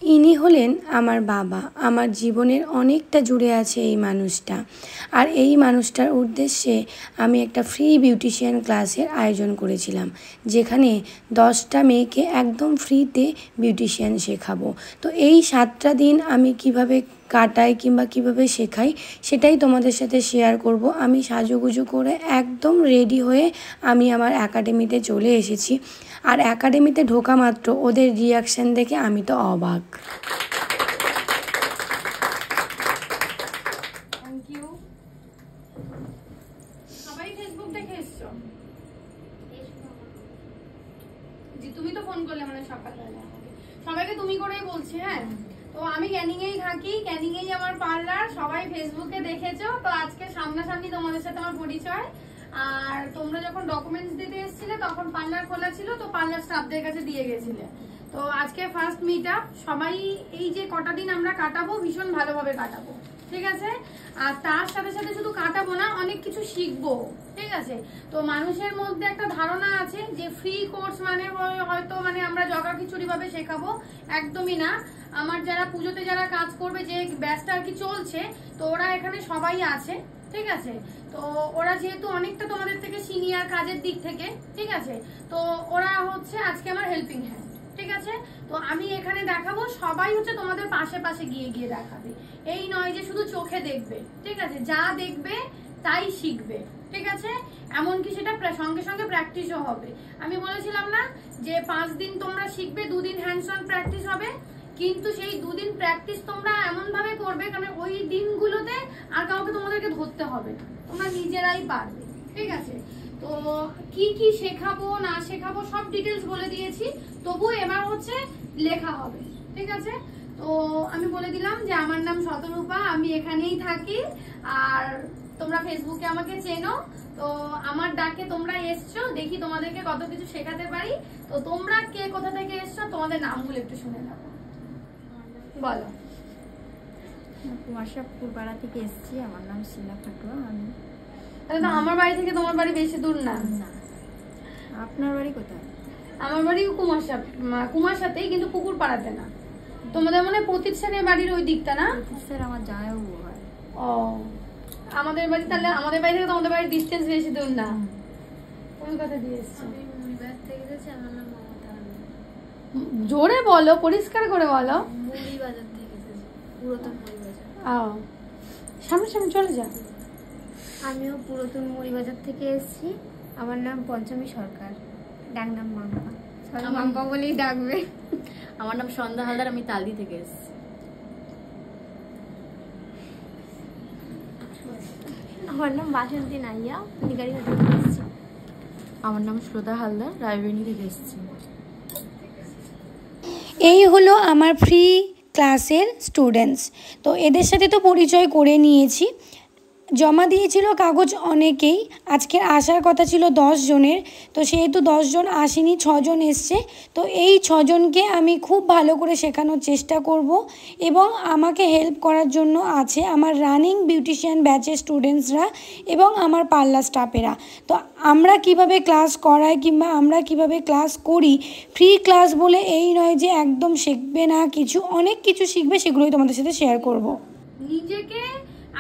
ইনি হলেন আমার বাবা। আমার জীবনের অনেকটা জুড়ে আছে এই মানুষটা। আর এই মানুষটার উদ্দেশ্যে আমি একটা ফ্রি বিউটিশিয়ান ক্লাসের আয়োজন করেছিলাম, যেখানে 10টা মেয়েকে একদম ফ্রিতে বিউটিশিয়ান শেখাবো। তো এই 7টা দিন আমি কিভাবে কাটাই কিংবা কিভাবে শেখাই সেটাই তোমাদের সাথে শেয়ার করব। আমি সাজুগুজু করে একদম রেডি হয়ে আমি আমার একাডেমিতে চলে এসেছি। আর একাডেমিতে ঢোকা মাত্র ওদের রিয়াকশান দেখে আমি তো অবাক। Thank you. সবাই ফেসবুক দেখে এসছো? জি, তুমি তো ফোন করলে মানে সকালবেলা। সবাইকে তুমি করেই বলছি। হ্যাঁ, তো আমি ক্যানিং এই থাকি, ক্যানিং এই আমার পার্লার। সবাই ফেসবুকে দেখেছো। তো আজকে সামনাসামনি তোমাদের সাথে আমার পরিচয়। আর তোমরা যখন ডকুমেন্টস দিতে এসেছিলে তখন পার্লার খোলা ছিল, তো পার্লার স্টাফদের কাছে দিয়ে গেছিলে। তো আজকে ফার্স্ট মিট আপ। সবাই এই যে কটা দিন আমরা কাটাবো ভীষণ ভালোভাবে কাটাবো, ঠিক আছে? আর তার সাথে সাথে শুধু কাটাবো না, অনেক কিছু শিখবো, ঠিক আছে? তো মানুষের মধ্যে একটা ধারণা আছে যে ফ্রি কোর্স মানে হয়তো মানে আমরা জগা খিচুড়ি ভাবে শেখাবো। একদমই না। আমার যারা পুজোতে যারা কাজ করবে, যে ব্যাচটা আর কি চলছে, তো ওরা এখানে সবাই আছে, ঠিক আছে? তো ওরা যেহেতু অনেকটা তোমাদের থেকে সিনিয়র কাজের দিক থেকে, ঠিক আছে? তো ওরা হচ্ছে আজকে আমার হেল্পিং হ্যান্ড, ঠিক আছে? তো আমি এখানে দেখাবো, সবাই হচ্ছে তোমাদের পাশে পাশে গিয়ে গিয়ে দেখাবে। এই নয় যে শুধু চোখে দেখবে, ঠিক আছে? যা দেখবে তাই শিখবে, ঠিক আছে? এমনকি সেটা সঙ্গে সঙ্গে প্র্যাকটিসও হবে। আমি বলেছিলাম না যে 5 দিন তোমরা শিখবে, 2 দিন হ্যান্ডস অন প্র্যাকটিস হবে। কিন্তু সেই 2 দিন প্র্যাকটিস তোমরা এমন ভাবে করবে, কারণ ওই দিনগুলোতে আর কাউকে তোমাদেরকে ধরতে হবে না, তোমরা নিজেরাই পারবে, ঠিক আছে? তো কি কি শেখাবো না শেখাবো সব ডিটেলস বলে দিয়েছি। তবু এবার হচ্ছে লেখা হবে, ঠিক আছে? তো আমি বলে দিলাম যে আমার নাম শতরূপা, আমি এখানেই থাকি। আর তোমরা ফেসবুকে আমাকে চেনো। তো আমার ডাকে তোমরা এসছো, দেখি তোমাদেরকে কত কিছু শেখাতে পারি। তো তোমরা কে কোথা থেকে এসছো, তোমাদের নামগুলো একটু শুনে নেবো। বলো। কুমারশাপুর পাড়া থেকে এসেছি, আমার নাম শিলা খাটুয়া। আমি আমার বাড়ি থেকে তোমার বাড়ি বেশি দূর না। আপনার বাড়ি কোথায়? আমার বাড়ি কুমারসাতেই, কিন্তু পুকুর পাড়াতে না। তোমাদের মনে পতিত স্যারের বাড়ির ওই দিকটা না? স্যার আমার জামাইবাবু হয়। ও, আমাদের বাড়ি তাহলে আমাদের বাড়ি থেকে তোমাদের বাড়ির ডিস্টেন্স বেশি দূর না। তুমি কোথা দিয়ে এসছো? আমি মুড়িবাজার থেকে এসেছি, আমার নাম মমতা। জোরে বলো, পরিষ্কার করে বলো। মুড়িবাজার থেকে এসেছি, পুরাতন মুড়িবাজার। সামনে সামনে চলে যা। আমিও পুরাতন মুড়িবাজার থেকে এসেছি। আমার নাম পঞ্চমী সরকার, ডাক নাম মাম্পা। সবাই মাম্পা বলেই ডাকবে। আমার নাম সন্ধ্যা হালদার, আমি তালদি থেকে এসেছি। আমার নাম বাসন্তী নাইয়া, নিগারিঘাট থেকে এসেছি। আমার নাম শ্রদ্ধা হালদার, রায়বেনি থেকে এসেছি। এই হলো আমার ফ্রি ক্লাসের স্টুডেন্টস। তো এদের সাথে তো পরিচয় করে নিয়েছি। জমা দিয়েছিল কাগজ অনেকেই, আজকের আসার কথা ছিল 10 জনের। তো সেহেতু 10 জন আসেনি, 6 জন এসছে। তো এই 6 জনকে আমি খুব ভালো করে শেখানোর চেষ্টা করব। এবং আমাকে হেল্প করার জন্য আছে আমার রানিং বিউটিশিয়ান ব্যাচের স্টুডেন্টসরা এবং আমার পার্লার স্টাফেরা। তো আমরা কিভাবে ক্লাস করাই কিংবা আমরা কিভাবে ক্লাস করি, ফ্রি ক্লাস বলে এই নয় যে একদম শিখবে না কিছু, অনেক কিছু শিখবে, সেগুলোই তোমাদের সাথে শেয়ার করব। নিজেকে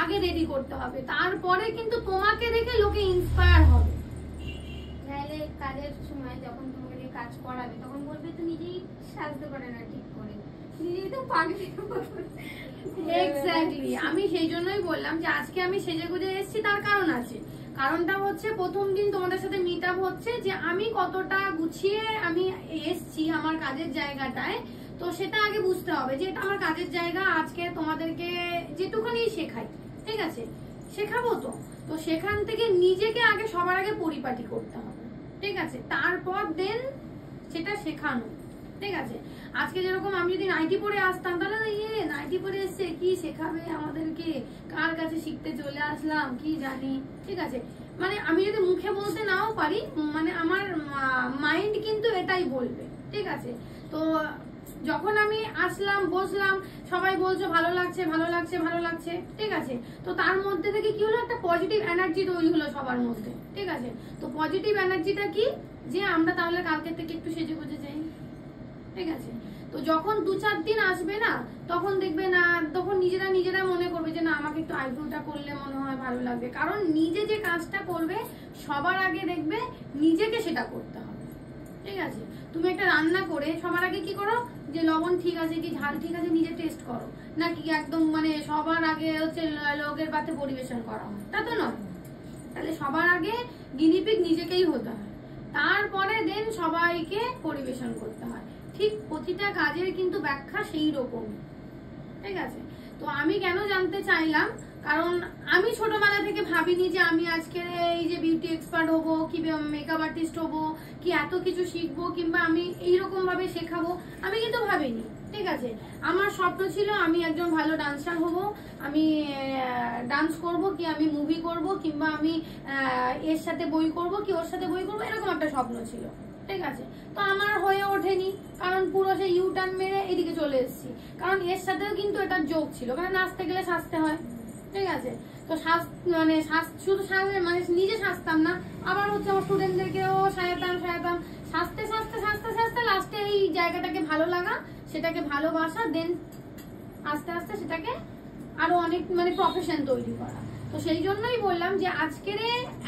আগে রেডি করতে হবে, তারপরে কিন্তু তোমাকে দেখে লোকে ইন্সপায়ার হবে। নাইলে কাজের সময় যখন তোমাকে কাজ করাবে তখন বলবে তো নিজেই সাজতে পারে না ঠিক করে, নিজেই তো পাগলি। এক্স্যাক্টলি, আমি সেই জন্যই বললাম যে আজকে আমি সেজে গুজে এসেছি, তার কারণ আছে। কারণটা হচ্ছে প্রথম দিন তোমাদের সাথে মিট আপ হচ্ছে, যে আমি কতটা গুছিয়ে আমি এসেছি আমার কাজের জায়গাটায়। তো সেটা আগে বুঝতে হবে যে এটা আমার কাজের জায়গা। আজকে তোমাদেরকে যেটুকুনি শেখাই, ঠিক আছে, শেখাবো। তো তো সেখান থেকে নিজেকে আগে সবার আগে পরিপাটি করতে হবে, ঠিক আছে? তারপর দেন সেটা শেখানো, ঠিক আছে? আজকে যেরকম আমি যদি নাইটি পরে আসতাম, তাহলে নাইটি পরে এসছে, কি শেখাবে আমাদেরকে, কার কাছে শিখতে চলে আসলাম কি জানি, ঠিক আছে? মানে আমি যদি মুখে বলতে নাও পারি, মানে আমার মাইন্ড কিন্তু এটাই বলবে, ঠিক আছে? তো যখন আমি আসলাম, বসলাম, সবাই বলছো ভালো লাগছে ভালো লাগছে ভালো লাগছে, ঠিক আছে? তো তার মধ্যে থেকে কি হলো, একটা পজিটিভ এনার্জি তৈরি হলো সবার মধ্যে, ঠিক আছে? তো পজিটিভ এনার্জিটা কি, যে আমরা তাহলে কালকে থেকে একটু সেজে গুজে যাই, ঠিক আছে? তো তো যখন 2-4 দিন আসবে না, তখন দেখবে না, তখন নিজেরা মনে করবে যে না আমাকে একটু আইব্রোটা করলে মনে হয় ভালো লাগবে। কারণ নিজে যে কাজটা করবে সবার আগে দেখবে নিজেকে সেটা করতে হবে, ঠিক আছে? তুমি একটা রান্না করে সবার আগে কি করো, যে লবণ ঠিক আছে কি ঝাল ঠিক আছে নিজে টেস্ট করো, নাকি একদম মানে সবার আগে হচ্ছে লোকের পাতে পরিবেশন করা হয়, তা তো নয়। তাহলে সবার আগে গিনিপিগ নিজেকেই হতে হয়, তারপরে দেন সবাইকে পরিবেশন করতে হয়। ঠিক প্রতিটা কাজের কিন্তু ব্যাখ্যা সেই রকমই, ঠিক আছে? তো আমি কেন জানতে চাইলাম, কারণ আমি ছোটবেলা থেকে ভাবিনি যে আমি আজকে এই যে বিউটি এক্সপার্ট হবো, কি মেকআপ আর্টিস্ট হবো, কি এত কিছু শিখবো, কিংবা আমি এইরকম ভাবে শেখাবো, আমি কিন্তু ভাবিনি, ঠিক আছে? আমার স্বপ্ন ছিল আমি একজন ভালো ডান্সার হব, আমি ডান্স করব, কি আমি মুভি করব, কিংবা আমি এর সাথে বই করব, কি ওর সাথে বই করব, এরকম একটা স্বপ্ন ছিল, ঠিক আছে? তো আমার হয়ে ওঠেনি, কারণ পুরো সেই ইউটার্ন মেরে এদিকে চলে এসেছি। কারণ এর সাথেও কিন্তু এটা যোগ ছিল, মানে নাচতে গেলে সাজতে হয়, ঠিক আছে? তো মানে শুধু মানে নিজে সাজতাম না, আবার হচ্ছে আমার স্টুডেন্টদেরকেও সাজাতাম। সাজতে সাজতে সাজতে সাজতে লাস্টে এই জায়গাটাকে ভালো লাগা, সেটাকে ভালোবাসা, দেন আস্তে আস্তে সেটাকে আরো অনেক মানে প্রফেশন তৈরি করা। তো সেই জন্যই বললাম যে আজকের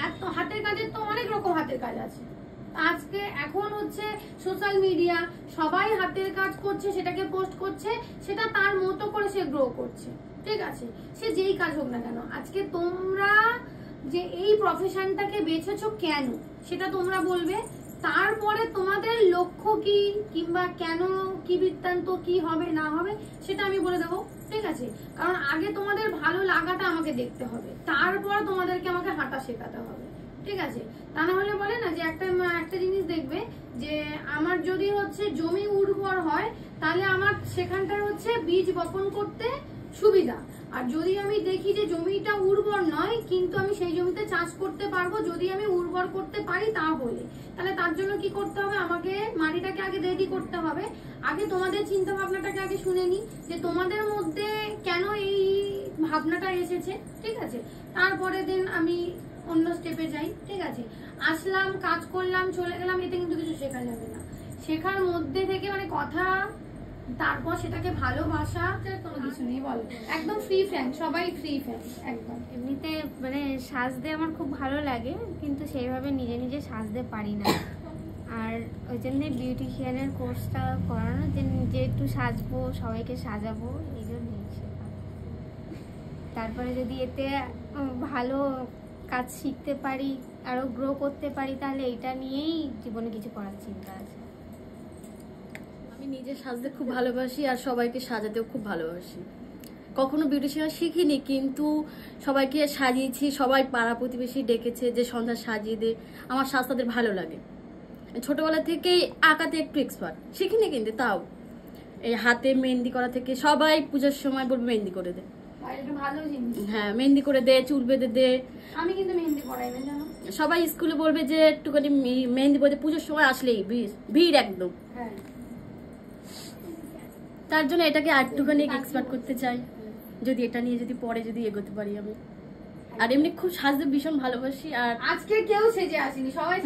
এত হাতের কাজের তো অনেক রকম হাতের কাজ আছে। আজকে এখন হচ্ছে সোশ্যাল মিডিয়া, সবাই হাতের কাজ করছে, সেটাকে পোস্ট করছে, সেটা তার মতো করে সে গ্রো করছে, ঠিক আছে? সে যেই কাজ হোক না কেন, আজকে তোমরা যে এই প্রফেশনটাকে বেছেছো কেন সেটা তোমরা বলবে, তারপরে তোমাদের লক্ষ্য কি, কিংবা কেন, কি বৃত্তান্ত, কি হবে না হবে সেটা আমি বলে দেবো, ঠিক আছে? কারণ আগে তোমাদের ভালো লাগাটা আমাকে দেখতে হবে, তারপর তোমাদেরকে আমাকে হাঁটা শেখাতে হবে, ঠিক আছে? তা না হলে বলে না যে একটা জিনিস দেখবে যে আমার যদি হচ্ছে জমি উর্বর হয়, তাহলে আমার সেখানটার হচ্ছে বীজ বপন করতে সুবিধা। আর যদি আমি দেখি যে জমিটা উর্বর নয়, কিন্তু আমি সেই জমিতে চাষ করতে পারবো যদি আমি উর্বর করতে পারি, তাহলে তার জন্য কি করতে হবে, আমাকে মাটিটাকে আগে রেডি করতে হবে। আগে তোমাদের চিন্তা ভাবনাটাকে আগে শুনে নি যে তোমাদের মধ্যে কেন এই ভাবনাটা এসেছে, ঠিক আছে? তারপরে দেন আমি অন্য স্টেপে যাই, ঠিক আছে? আসলাম, কাজ করলাম, চলে গেলাম, এতে কিন্তু কিছু শেখা যাবে না। শেখার মধ্যে থেকে মানে কথা, তারপর সেটাকে ভালোবাসা, কোনো কিছু নেই, বলো একদম ফ্রি ফ্যান, সবাই ফ্রি ফ্যান একদম। এমনিতে মানে সাজতে আমার খুব ভালো লাগে, কিন্তু সেইভাবে নিজে নিজে সাজতে পারি না। আর ওই জন্যে বিউটিশিয়ানের কোর্সটা করানো, যে নিজে একটু সাজবো, সবাইকে সাজাবো, এই জন্যই শেখা। তারপরে যদি এতে ভালো কাজ শিখতে পারি, আরো গ্রো করতে পারি, তাহলে এটা নিয়েই জীবনে কিছু করার চিন্তা আছে। আমি নিজে সাজতে খুব ভালোবাসি আর সবাইকে সাজাতেও খুব ভালোবাসি। কখনো বিউটিশিয়ান শিখিনি, কিন্তু সবাইকে সাজিয়েছি, সবাই পাড়া প্রতিবেশী ডেকেছে যে সন্ধ্যা সাজিয়ে দে, আমার সাজ তাদের ভালো লাগে। ছোটবেলা থেকেই আঁকাতে একটু এক্সপার্ট, শিখিনি কিন্তু তাও এই হাতে মেহেন্দি করা থেকে সবাই পূজার সময় বলবে মেহেন্দি করে দে, ভালো জিনিস, হ্যাঁ মেহেন্দি করে দে, চুল বেঁধে দে। আমি কিন্তু মেহেন্দি পড়াই না, জানো? সবাই স্কুলে বলবে যে একটুখানি মেহেন্দি পড়তে, পুজোর সময় আসলেই ভিড় একদম। হ্যাঁ, তার জন্য এটাকে আরেকটুখানি এক্সপার্ট করতে চাই, যদি এটা নিয়ে যদি পরে যদি এগোতে পারি আমি। আর এমনি খুব সাজতে ভীষণ ভালোবাসি। আর আজকে কেউ সেজে আসেনি, সবাই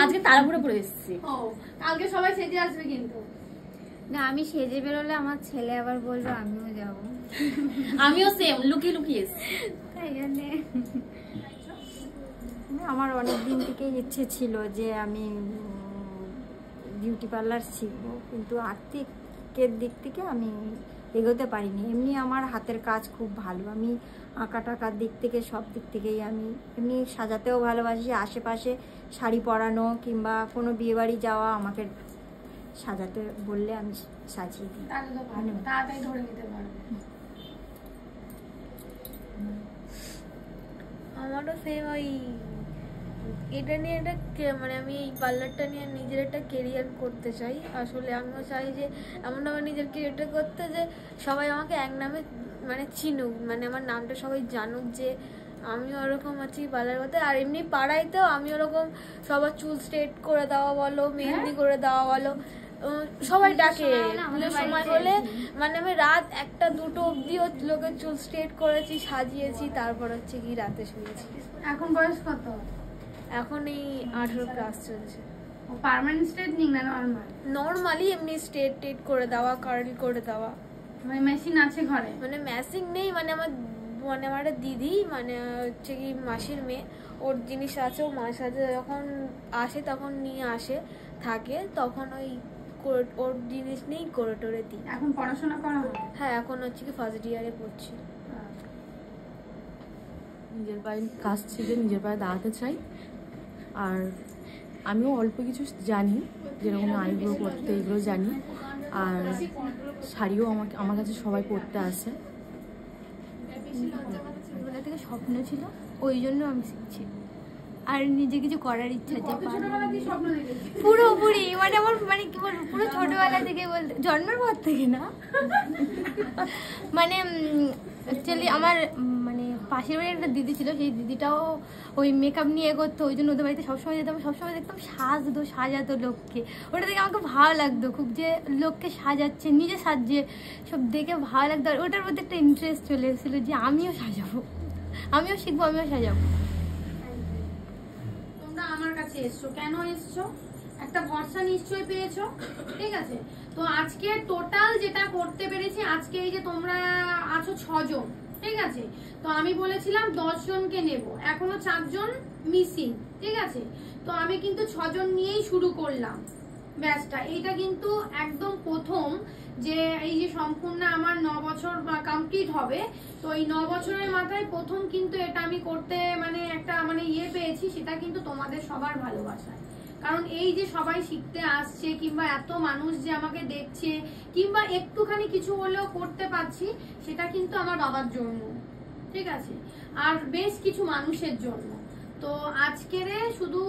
আজকে তাড়াহুড়ো করে এসেছি, কালকে সবাই সেজে আসবে কিন্তু। না, আমি সেজে বেরোলে আমার ছেলে আবার বলবে আমিও যাবো, আমিও সেম লুকিয়ে লুকিয়ে এসেছি, তাই জন্যে। আমার অনেক দিন থেকেই ইচ্ছে ছিল যে আমি বিউটি পার্লার শিখবো, কিন্তু আর্থিকের দিক থেকে আমি এগোতে পারিনি। এমনি আমার হাতের কাজ খুব ভালো, আমি আঁকা টাকার দিক থেকে সব দিক থেকেই আমি এমনি সাজাতেও ভালোবাসি। আশেপাশে শাড়ি পরানো কিংবা কোনো বিয়েবাড়ি যাওয়া, আমাকে সাজাতে বললে আমি সাজিয়ে দিই। তাড়াতাড়ি ধরে নিতে পারবে। আমারও সেম, ওই এটা নিয়ে মানে আমি এই পার্লারটা নিয়ে নিজের একটা কেরিয়ার করতে চাই। আসলে আমিও চাই যে এমনভাবে নিজের কেরিয়ারটা করতে যে সবাই আমাকে এক নামে মানে চিনুক, মানে আমার নামটা সবাই জানুক যে আমি ওরকম আছি পার্লার করতে। আর এমনি পাড়ায় তো আমি ওরকম সবার চুল স্ট্রেট করে দেওয়া বলো, মেহেন্দি করে দেওয়া বলো, সবাই ডাকে। পুজোর সময় হলে মানে আমি রাত 1-2 অব্দিও লোকের চুল স্ট্রেট করেছি, সাজিয়েছি, তারপর হচ্ছে কি রাতে শুয়েছি। এখন বয়স কত? এখন এই 18+ চলছে। পার্মানেন্ট স্ট্রেটনিং না নরমাল? নর্মালি এমনি স্ট্রেট করে দেওয়া, কার্ল করে দেওয়া। মানে মেশিন আছে ঘরে? মানে মেশিন নেই, মানে আমার একটা দিদি, মানে হচ্ছে কি মাসির মেয়ে, ওর জিনিস আছে, ও মাঝে সাথে যখন আসে তখন নিয়ে আসে থাকে, তখন ওই ওর জিনিস নেই করে টোরে দিই। এখন পড়াশোনা করা হয়? হ্যাঁ, এখন হচ্ছে কি ফার্স্ট ইয়ারে পড়ছি। নিজের পায়ে কাজ শিখে নিজের পায়ে দাঁড়াতে চাই। আর আমিও অল্প কিছু জানি, যেরকম আইব্রো করতে এগুলো জানি। আর শাড়িও আমার কাছে সবাই পরতে আসে। ছোটবেলা থেকে স্বপ্ন ছিল, ওই জন্য আমি শিখছি। আর নিজে কিছু করার ইচ্ছা যে পুরোপুরি, মানে আমার মানে কি বলবো, পুরো ছোটবেলা থেকে বলতে, জন্মের পর থেকে না, মানে অ্যাকচুয়ালি আমার মানে পাশের বাড়ির একটা দিদি ছিল, সেই দিদিটাও ওই মেকআপ নিয়ে করতো, ওই জন্য ওদের বাড়িতে সবসময় যেতাম, সবসময় দেখতাম সাজাতো লোককে। ওটা দেখে আমাকে ভালো লাগতো খুব, যে লোককে সাজাচ্ছে, নিজে সাজছে, সব দেখে ভালো লাগতো। আর ওটার মধ্যে একটা ইন্টারেস্ট চলে এসেছিলো যে আমিও সাজাবো, আমিও শিখবো, আমিও সাজাবো। তোমরা আমার কাছে এসছো কেন এসছো? একটা ভরসা নিশ্চয়ই পেয়েছো, ঠিক আছে? তো আজকে টোটাল যেটা করতে পেরেছি, আজকে এই যে তোমরা আছো 6 জন, ঠিক আছে? তো আমি বলেছিলাম 10 জনকে নেব, এখনো 4 জন মিসিং, ঠিক আছে? তো আমি কিন্তু 6 জন নিয়েই শুরু করলাম ব্যাচটা। এইটা কিন্তু একদম প্রথম, যে এই যে সম্পূর্ণ আমার 9 বছর কমপ্লিট হবে, তো এই 9 বছরের মাথায় প্রথম কিন্তু এটা আমি করতে মানে একটা মানে পেয়েছি, সেটা কিন্তু তোমাদের সবার ভালোবাসায়। কারণ এই যে সবাই শিখতে আসছে, কিংবা এত মানুষ যে আমাকে দেখছে, কিংবা একটুখানি কিছু হলেও করতে পারছি, সেটা কিন্তু আমার বাবার জন্য, ঠিক আছে? আর বেশ কিছু মানুষের জন্য। তো আজকের শুধু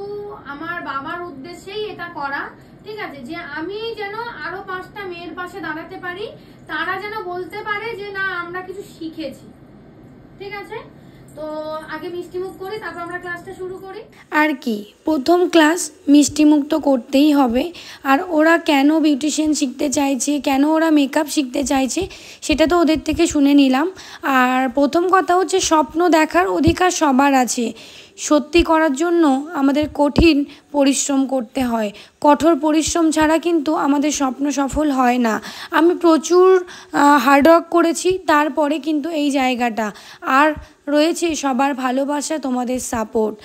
আমার বাবার উদ্দেশ্যেই এটা করা, ঠিক আছে? যে আমি যেন আরো 5টা মেয়ের পাশে দাঁড়াতে পারি, তারা যেন বলতে পারে যে না আমরা কিছু শিখেছি, ঠিক আছে? তো আগে মিষ্টিমুখ করি, তারপর আমরা ক্লাসটা শুরু করি। আর কি, প্রথম ক্লাস মিষ্টিমুখ তো করতেই হবে। আর ওরা কেন বিউটিশিয়ান শিখতে চাইছে, কেন ওরা মেকআপ শিখতে চাইছে, সেটা তো ওদের থেকে শুনে নিলাম। আর প্রথম কথা হচ্ছে, স্বপ্ন দেখার অধিকার সবার আছে। সত্যি করার জন্য আমাদের কঠিন পরিশ্রম করতে হয়, কঠোর পরিশ্রম ছাড়া কিন্তু আমাদের স্বপ্ন সফল হয় না। আমি প্রচুর হার্ডওয়ার্ক করেছি, তারপরে কিন্তু এই জায়গাটা। আর রয়েছে সবার ভালোবাসা, তোমাদের সাপোর্ট।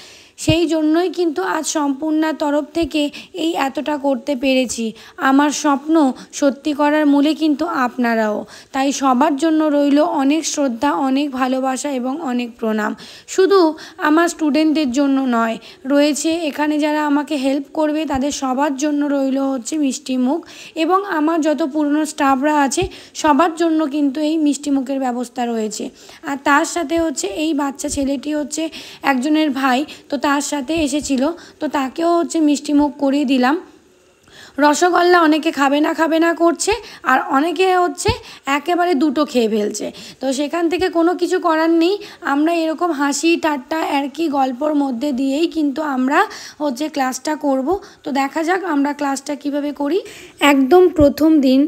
সেই জন্যই কিন্তু আজ সম্পূর্ণার তরফ থেকে এই এতটা করতে পেরেছি। আমার স্বপ্ন সত্যি করার মূলে কিন্তু আপনারাও। তাই সবার জন্য রইল অনেক শ্রদ্ধা, অনেক ভালোবাসা এবং অনেক প্রণাম। শুধু আমার স্টুডেন্টদের জন্য নয়, রয়েছে এখানে যারা আমাকে হেল্প করবে, তাদের সবার জন্য রইল হচ্ছে মিষ্টিমুখ। এবং আমার যত পুরনো স্টাফরা আছে, সবার জন্য কিন্তু এই মিষ্টিমুখের ব্যবস্থা রয়েছে। আর তার সাথে হচ্ছে এই বাচ্চা ছেলেটি হচ্ছে একজনের ভাই, তো তার সাথে এসেছিল, তো তাকেও হচ্ছে মিষ্টিমুখ করিয়ে দিলাম। রসগোল্লা অনেকে খাবে না করছে, আর অনেকে হচ্ছে একেবারে 2টো খেয়ে ফেলছে। তো সেখান থেকে কোনো কিছু করার নেই, আমরা এরকম হাসি ঠাট্টা আর কি গল্পর মধ্যে দিয়েই কিন্তু আমরা হচ্ছে ক্লাসটা করব। তো দেখা যাক আমরা ক্লাসটা কিভাবে করি। একদম প্রথম দিন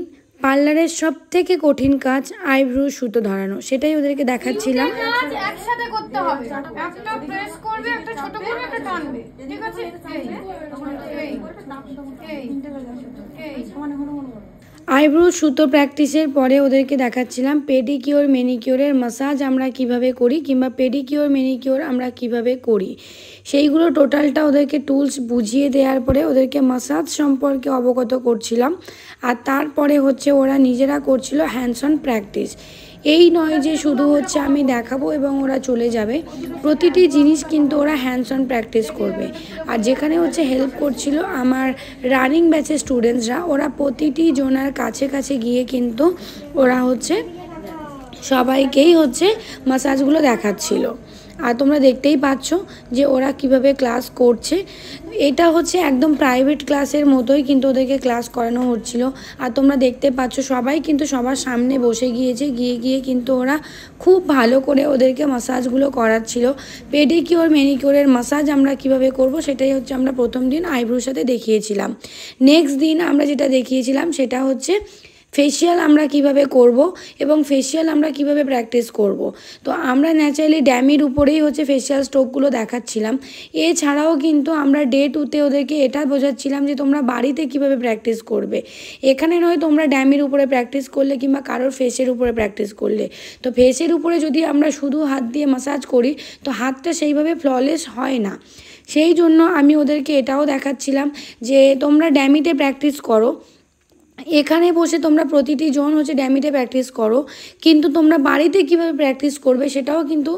পার্লারের সব থেকে কঠিন কাজ আইব্রো সুতো ধরানো, সেটাই ওদেরকে দেখাচ্ছিলাম। কাজ একসাথে করতে হবে, একটা প্রেস করবে, একটা ছোট করবে, একটা টানবে, ঠিক আছে? আইব্রো সুতো প্র্যাকটিসের পরে ওদেরকে দেখাচ্ছিলাম পেডিকিওর ম্যানিকিওরের মাসাজ আমরা কিভাবে করি, কিংবা পেডিকিওর ম্যানিকিওর আমরা কিভাবে করি, সেইগুলো টোটালটা ওদেরকে টুলস বুঝিয়ে দেওয়ার পরে ওদেরকে মাসাজ সম্পর্কে অবগত করছিলাম। আর তারপরে হচ্ছে ওরা নিজেরা করছিল হ্যান্ডস অন প্র্যাকটিস। এই নয় যে শুধু হচ্ছে আমি দেখাবো এবং ওরা চলে যাবে, প্রতিটি জিনিস কিন্তু ওরা হ্যান্ডস অন প্র্যাকটিস করবে। আর যেখানে হচ্ছে হেল্প করছিল আমার রানিং ব্যাচের স্টুডেন্টসরা, ওরা প্রতিটি জনার কাছে গিয়ে কিন্তু ওরা হচ্ছে সবাইকেই হচ্ছে মাসাজগুলো দেখাচ্ছিল। আর তোমরা দেখতেই পাচ্ছ যে ওরা কিভাবে ক্লাস করছে। এটা হচ্ছে একদম প্রাইভেট ক্লাসের মতোই কিন্তু ওদেরকে ক্লাস করানো হচ্ছিল। আর তোমরা দেখতে পাচ্ছ সবাই কিন্তু সবার সামনে বসে গিয়েছে, গিয়ে কিন্তু ওরা খুব ভালো করে ওদেরকে মাসাজগুলো করাচ্ছিল। পেডিকিওর ম্যানিকিওরের মাসাজ আমরা কিভাবে করব, সেটাই হচ্ছে আমরা প্রথম দিন আইব্রোর সাথে দেখিয়েছিলাম। নেক্সট দিন আমরা যেটা দেখিয়েছিলাম সেটা হচ্ছে ফেসিয়াল আমরা কিভাবে করব এবং ফেসিয়াল আমরা কিভাবে প্র্যাকটিস করব। তো আমরা ন্যাচারালি ড্যামির উপরেই হচ্ছে ফেসিয়াল স্ট্রোকগুলো দেখাচ্ছিলাম। এছাড়াও কিন্তু আমরা ডে 2তে ওদেরকে এটা বোঝাচ্ছিলাম যে তোমরা বাড়িতে কিভাবে প্র্যাকটিস করবে। এখানে নয় তোমরা ড্যামির উপরে প্র্যাকটিস করলে কিংবা কারোর ফেসের উপরে প্র্যাকটিস করলে, তো ফেসের উপরে যদি আমরা শুধু হাত দিয়ে ম্যাসাজ করি তো হাতটা সেইভাবে ফ্ললেস হয় না। সেই জন্য আমি ওদেরকে এটাও দেখাচ্ছিলাম যে তোমরা ড্যামিতে প্র্যাকটিস করো, এখানে বসে তোমরা প্রতিটি জন হচ্ছে ড্যামিতে প্র্যাকটিস করো, কিন্তু তোমরা বাড়িতে কিভাবে প্র্যাকটিস করবে সেটাও কিন্তু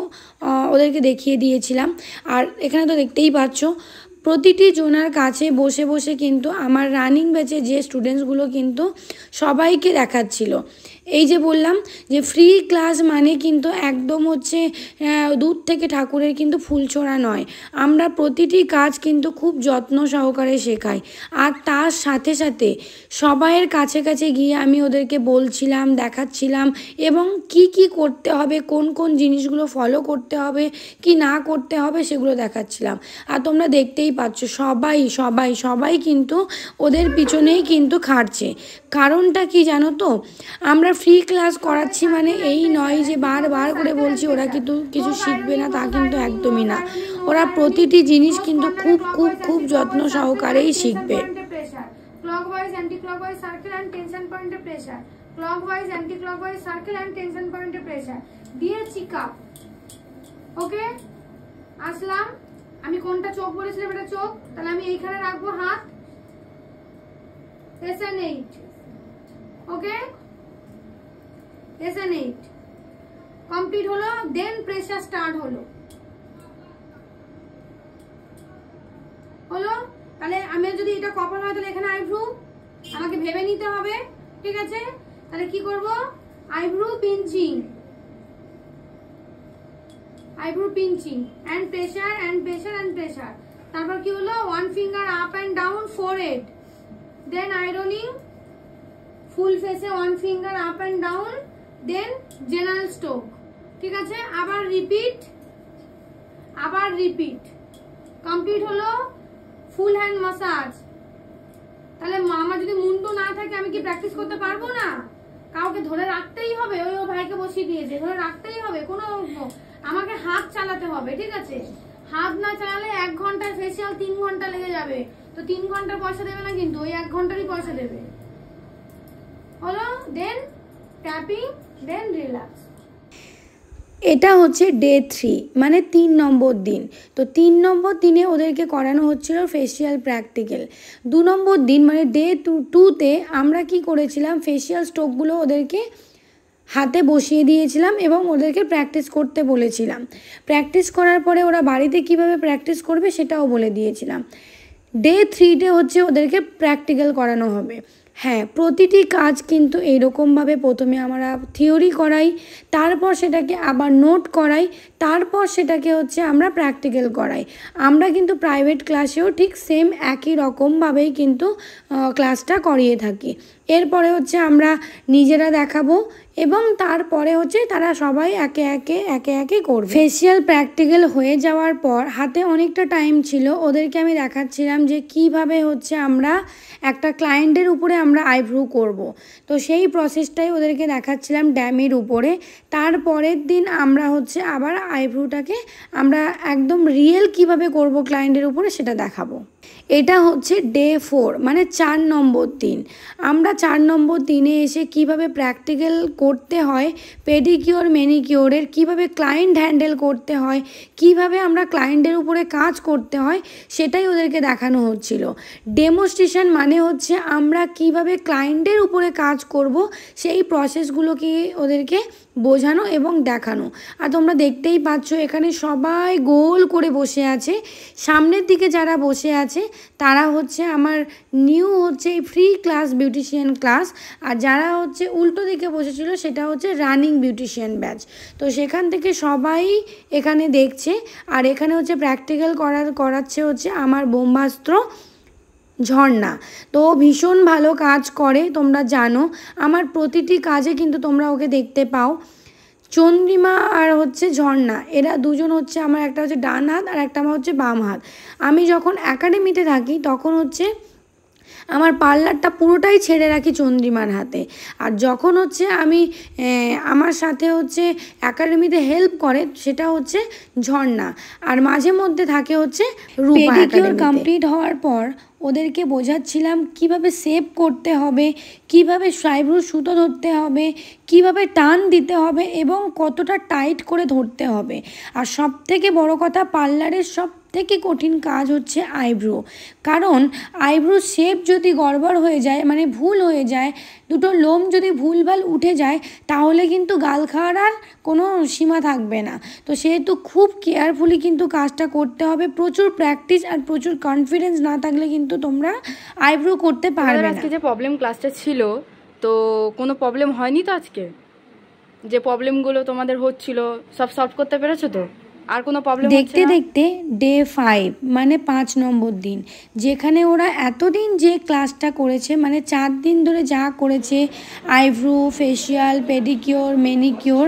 ওদেরকে দেখিয়ে দিয়েছিলাম। আর এখানে তো দেখতেই পাচ্ছ প্রতিটি জনার কাছে বসে বসে কিন্তু আমার রানিং ব্যাচে যে স্টুডেন্টসগুলো কিন্তু সবাইকে দেখাচ্ছিল। এই যে বললাম যে ফ্রি ক্লাস মানে কিন্তু একদম হচ্ছে দূর থেকে ঠাকুরের কিন্তু ফুল ছোঁড়া নয়, আমরা প্রতিটি কাজ কিন্তু খুব যত্ন সহকারে শেখাই। আর তার সাথে সাথে সবাইয়ের কাছে কাছে গিয়ে আমি ওদেরকে বলছিলাম, দেখাচ্ছিলাম এবং কি কি করতে হবে, কোন কোন জিনিসগুলো ফলো করতে হবে কি না করতে হবে সেগুলো দেখাচ্ছিলাম। আর তোমরা দেখতেই পাচ্ছ সবাই সবাই সবাই কিন্তু ওদের পিছনেই কিন্তু খাটছে। কারণটা কি জানো তো, আমরা ফ্রি ক্লাস করাচ্ছি মানে এই নয় যে বারবার করে বলছি ওরা কিন্তু কিছু শিখবে না, তা কিন্তু একদমই না। ওরা প্রতিটি জিনিস কিন্তু খুব খুব খুব যত্ন সহকারেই শিখবে। Clockwise anti clockwise circle and tension পয়েন্টে pressure, clockwise anti clockwise circle and tension পয়েন্টে প্রেসার দিয়ে চিকআপ। ওকে, আসলাম। আমি কোনটা চোখ বলেছিলাম এটা চোখ, তাহলে আমি এইখানে রাখবো হাত, SN8। ওকে, SN8 কমপ্লিট হলো, দেন প্রেসার স্টার্ট হলো। তাহলে আমি যদি এটা কপাল হয় তাহলে এখানে আইব্রু আমাকে ভেবে নিতে হবে, ঠিক আছে? তাহলে কি করব, eyebrow pinching, eyebrow pinching and pressure and pressure and pressure. তারপর কি হলো, one finger up and down forehead, then ironing full ফেসে one finger up and down, then general stroke, ঠিক আছে? আবার রিপিট, আবার রিপিট। কমপ্লিট হলো ফুল হ্যান্ড মাসাজ। তাহলে আমার যদি মুন্ডু না থাকে আমি কি প্র্যাকটিস করতে পারবো না? কাউকে ধরে রাখতেই হবে, ওই ও ভাইকে বসিয়ে দিয়েছে, ধরে রাখতেই হবে, কোনো আমাকে হাত চালাতে হবে, ঠিক আছে? হাত না চালালে 1 ঘন্টার ফেসিয়াল 3 ঘন্টা লেগে যাবে, তো 3 ঘন্টার পয়সা দেবে না, কিন্তু ওই 1 ঘন্টারই পয়সা দেবে। হলো, দেন ট্যাপিং, দেন রিল্যাক্স। এটা হচ্ছে ডে 3 মানে 3 নম্বর দিন। তো 3 নম্বর দিনে ওদেরকে করানো হচ্ছিল ফেসিয়াল প্র্যাকটিক্যাল। 2 নম্বর দিন মানে ডে 2তে আমরা কি করেছিলাম, ফেসিয়াল স্ট্রোকগুলো ওদেরকে হাতে বসিয়ে দিয়েছিলাম এবং ওদেরকে প্র্যাকটিস করতে বলেছিলাম। প্র্যাকটিস করার পরে ওরা বাড়িতে কিভাবে প্র্যাকটিস করবে সেটাও বলে দিয়েছিলাম। ডে 3তে হচ্ছে ওদেরকে প্র্যাকটিক্যাল করানো হবে। হ্যাঁ, প্রতিটি কাজ কিন্তু এইরকমভাবে প্রথমে আমরা থিওরি করাই, তারপর সেটাকে আবার নোট করাই, তারপর সেটাকে হচ্ছে আমরা প্র্যাকটিক্যাল করাই। আমরা কিন্তু প্রাইভেট ক্লাসেও ঠিক সেম একই রকমভাবেই কিন্তু ক্লাসটা করিয়ে থাকি। এরপরে হচ্ছে আমরা নিজেরা দেখাবো এবং তারপরে হচ্ছে তারা সবাই একে একে করবে। ফেসিয়াল প্র্যাকটিক্যাল হয়ে যাওয়ার পর হাতে অনেকটা টাইম ছিল, ওদেরকে আমি দেখাচ্ছিলাম যে কিভাবে হচ্ছে আমরা একটা ক্লায়েন্টের উপরে আমরা আইব্রু করব। তো সেই প্রসেসটাই ওদেরকে দেখাচ্ছিলাম ড্যামির উপরে। তারপরের দিন আমরা হচ্ছে আবার আইব্রুটাকে আমরা একদম রিয়েল কিভাবে করব ক্লায়েন্টের উপরে সেটা দেখাবো। এটা হচ্ছে ডে 4 মানে 4 নম্বর দিন। আমরা 4 নম্বর দিনে এসে কিভাবে প্র্যাকটিক্যাল করতে হয়, পেডিকিওর ম্যানিকিওরের কিভাবে ক্লায়েন্ট হ্যান্ডেল করতে হয়, কিভাবে আমরা ক্লায়েন্টের উপরে কাজ করতে হয় সেটাই ওদেরকে দেখানো হচ্ছিল। ডেমোস্ট্রেশন মানে হচ্ছে আমরা কিভাবে ক্লায়েন্টের উপরে কাজ করব সেই প্রসেসগুলোকে ওদেরকে বোঝানো এবং দেখানো। আর তোমরা দেখতেই পাচ্ছ এখানে সবাই গোল করে বসে আছে। সামনের দিকে যারা বসে আছে তারা হচ্ছে আমার নিউ হচ্ছে এই ফ্রি ক্লাস বিউটিশিয়ান ক্লাস, আর যারা হচ্ছে উল্টো দিকে বসেছিল সেটা হচ্ছে রানিং বিউটিশিয়ান ব্যাচ। তো সেখান থেকে সবাই এখানে দেখছে, আর এখানে হচ্ছে প্র্যাকটিক্যাল করাচ্ছে হচ্ছে আমার ব্রহ্মাস্ত্র ঝর্ণা। তো ভীষণ ভালো কাজ করে, তোমরা জানো আমার প্রতিটি কাজে কিন্তু তোমরা ওকে দেখতে পাও। চন্দ্রিমা আর হচ্ছে ঝর্ণা এরা দুজন হচ্ছে আমার, একটা হচ্ছে ডান হাত আর একটা আমার হচ্ছে বাম হাত। আমি যখন একাডেমিতে থাকি তখন হচ্ছে আমার পার্লারটা পুরোটাই ছেড়ে রাখি চন্দ্রিমার হাতে। আর যখন হচ্ছে আমি আমার সাথে হচ্ছে একাডেমিতে হেল্প করে সেটা হচ্ছে ঝর্ণা, আর মাঝে মধ্যে থাকে হচ্ছে রূপা। পেডিকিউর কমপ্লিট হওয়ার পর ওদেরকে বোঝাচ্ছিলাম কিভাবে শেপ করতে হবে, কিভাবে আইব্রো সুতো ধরতে হবে, কিভাবে টান দিতে হবে এবং কতটা টাইট করে ধরতে হবে। আর সবথেকে বড় কথা, পার্লারের সবথেকে কঠিন কাজ হচ্ছে আইব্রো। কারণ আইব্রো শেপ যদি গড়বড় হয়ে যায়, মানে ভুল হয়ে যায়, দুটো লোম যদি ভুলভাল উঠে যায়, তাহলে কিন্তু গাল খাওয়ার আর কোনো সীমা থাকবে না। তো সেহেতু খুব কেয়ারফুলি কিন্তু কাজটা করতে হবে। প্রচুর প্র্যাকটিস আর প্রচুর কনফিডেন্স না থাকলে কিন্তু তোমরা আইব্রো করতে পারবে না। আজকে যে প্রবলেম ক্লাসটা ছিল, তো কোনো প্রবলেম হয়নি তো আজকে? যে প্রবলেমগুলো তোমাদের হচ্ছিল সব সলভ করতে পেরেছো তো? আর কোনো প্রবলেম দেখতে দেখতে ডে 5 মানে 5 নম্বর দিন, যেখানে ওরা এতদিন যে ক্লাসটা করেছে, মানে 4 দিন ধরে যা করেছে, আইব্রো, ফেসিয়াল, পেডিকিওর, ম্যানিকিওর,